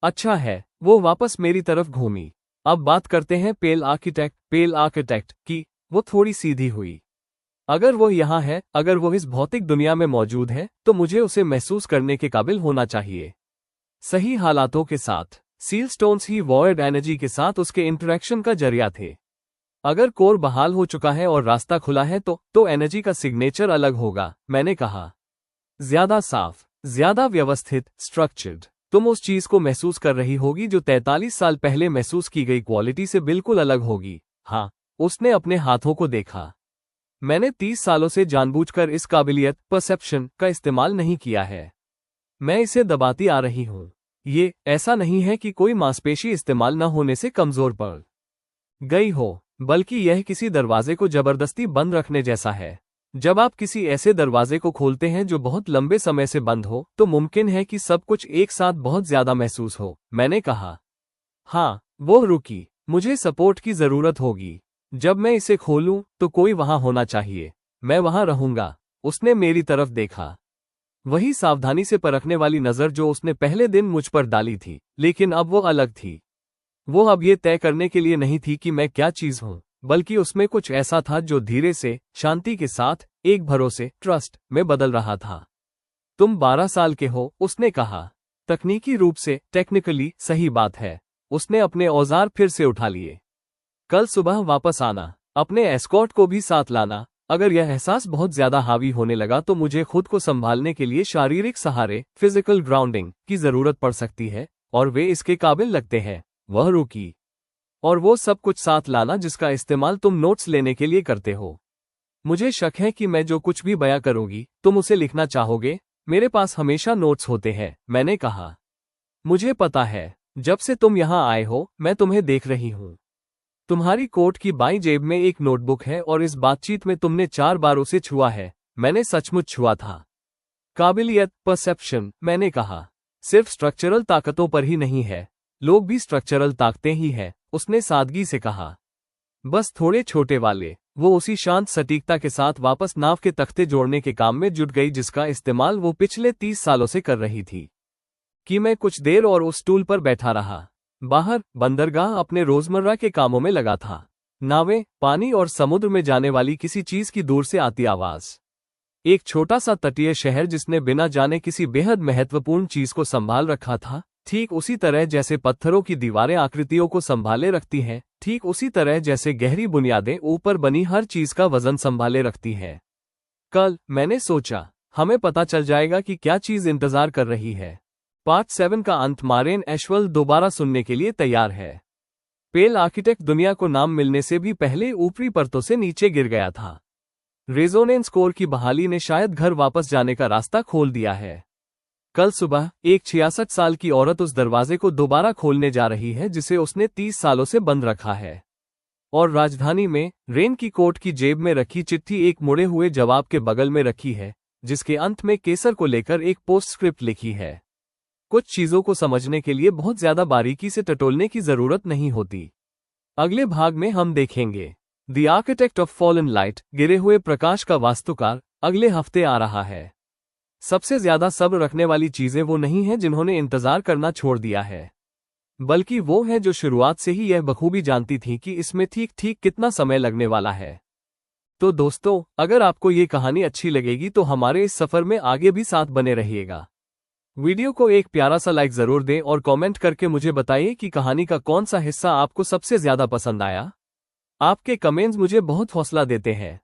अच्छा है। वो वापस मेरी तरफ घूमी। अब बात करते हैं पेल आर्किटेक्ट की। वो थोड़ी सीधी हुई। अगर वो यहाँ है, अगर वो इस भौतिक दुनिया में मौजूद है, तो मुझे उसे महसूस करने के काबिल होना चाहिए। सही हालातों के साथ सील स्टोन्स ही वॉयड एनर्जी के साथ उसके इंटरेक्शन का जरिया थे। अगर कोर बहाल हो चुका है और रास्ता खुला है तो एनर्जी का सिग्नेचर अलग होगा, मैंने कहा। ज्यादा साफ, ज्यादा व्यवस्थित, स्ट्रक्चर्ड। तुम उस चीज को महसूस कर रही होगी जो 43 साल पहले महसूस की गई क्वालिटी से बिल्कुल अलग होगी। हाँ, उसने अपने हाथों को देखा। मैंने 30 सालों से जानबूझकर इस काबिलियत परसेप्शन का इस्तेमाल नहीं किया है। मैं इसे दबाती आ रही हूं। ये ऐसा नहीं है कि कोई मांसपेशी इस्तेमाल न होने से कमजोर पड़ गई हो, बल्कि यह किसी दरवाजे को जबरदस्ती बंद रखने जैसा है। जब आप किसी ऐसे दरवाजे को खोलते हैं जो बहुत लंबे समय से बंद हो, तो मुमकिन है कि सब कुछ एक साथ बहुत ज्यादा महसूस हो, मैंने कहा। हाँ, वो रुकी। मुझे सपोर्ट की जरूरत होगी। जब मैं इसे खोलूं, तो कोई वहां होना चाहिए। मैं वहां रहूंगा। उसने मेरी तरफ देखा। वही सावधानी से परखने वाली नजर जो उसने पहले दिन मुझ पर डाली थी, लेकिन अब वो अलग थी। वो अब ये तय करने के लिए नहीं थी कि मैं क्या चीज हूं, बल्कि उसमें कुछ ऐसा था जो धीरे से, शांति के साथ, एक भरोसे, ट्रस्ट में बदल रहा था। तुम 12 साल के हो, उसने कहा। तकनीकी रूप से, टेक्निकली, सही बात है। उसने अपने औजार फिर से उठा लिए। कल सुबह वापस आना, अपने एस्कॉर्ट को भी साथ लाना। अगर यह एहसास बहुत ज्यादा हावी होने लगा तो मुझे खुद को संभालने के लिए शारीरिक सहारे, फिजिकल ग्राउंडिंग की जरूरत पड़ सकती है, और वे इसके काबिल लगते हैं। वह रुकी। और वो सब कुछ साथ लाना जिसका इस्तेमाल तुम नोट्स लेने के लिए करते हो। मुझे शक है कि मैं जो कुछ भी बयां करूंगी, तुम उसे लिखना चाहोगे। मेरे पास हमेशा नोट्स होते हैं, मैंने कहा। मुझे पता है, जब से तुम यहां आए हो, मैं तुम्हें देख रही हूं। तुम्हारी कोट की बाईं जेब में एक नोटबुक है और इस बातचीत में तुमने 4 बार उसे छुआ है। मैंने सचमुच छुआ था। काबिलियत, परसेप्शन, मैंने कहा, सिर्फ स्ट्रक्चरल ताकतों पर ही नहीं है। लोग भी स्ट्रक्चरल ताकतें ही है, उसने सादगी से कहा। बस थोड़े छोटे वाले। वो उसी शांत सटीकता के साथ वापस नाव के तख्ते जोड़ने के काम में जुट गई जिसका इस्तेमाल वो पिछले 30 सालों से कर रही थी। कि मैं कुछ देर और उस स्टूल पर बैठा रहा। बाहर बंदरगाह अपने रोजमर्रा के कामों में लगा था। नावें, पानी और समुद्र में जाने वाली किसी चीज की दूर से आती आवाज। एक छोटा सा तटीय शहर जिसने बिना जाने किसी बेहद महत्वपूर्ण चीज को संभाल रखा था, ठीक उसी तरह जैसे पत्थरों की दीवारें आकृतियों को संभाले रखती हैं, ठीक उसी तरह जैसे गहरी बुनियादें ऊपर बनी हर चीज का वजन संभाले रखती हैं। कल, मैंने सोचा, हमें पता चल जाएगा कि क्या चीज इंतजार कर रही है। पार्ट 7 का अंत मारेन एशवल दोबारा सुनने के लिए तैयार है। पेल आर्किटेक्ट दुनिया को नाम मिलने से भी पहले ऊपरी परतों से नीचे गिर गया था। रेजोनेंस कोर की बहाली ने शायद घर वापस जाने का रास्ता खोल दिया है। कल सुबह एक 66 साल की औरत उस दरवाजे को दोबारा खोलने जा रही है जिसे उसने 30 सालों से बंद रखा है। और राजधानी में, रेन की कोट की जेब में रखी चिट्ठी एक मुड़े हुए जवाब के बगल में रखी है, जिसके अंत में केसर को लेकर एक पोस्टस्क्रिप्ट लिखी है। कुछ चीजों को समझने के लिए बहुत ज्यादा बारीकी से टटोलने की जरूरत नहीं होती। अगले भाग में हम देखेंगे the architect of fallen light, गिरे हुए प्रकाश का वास्तुकार, अगले हफ्ते आ रहा है। सबसे ज्यादा सब्र रखने वाली चीजें वो नहीं हैं जिन्होंने इंतजार करना छोड़ दिया है, बल्कि वो है जो शुरुआत से ही यह बखूबी जानती थी कि इसमें ठीक ठीक कितना समय लगने वाला है। तो दोस्तों, अगर आपको ये कहानी अच्छी लगेगी तो हमारे इस सफर में आगे भी साथ बने रहिएगा। वीडियो को एक प्यारा सा लाइक जरूर दें और कमेंट करके मुझे बताइए कि कहानी का कौन सा हिस्सा आपको सबसे ज्यादा पसंद आया। आपके कमेंट्स मुझे बहुत हौसला देते हैं।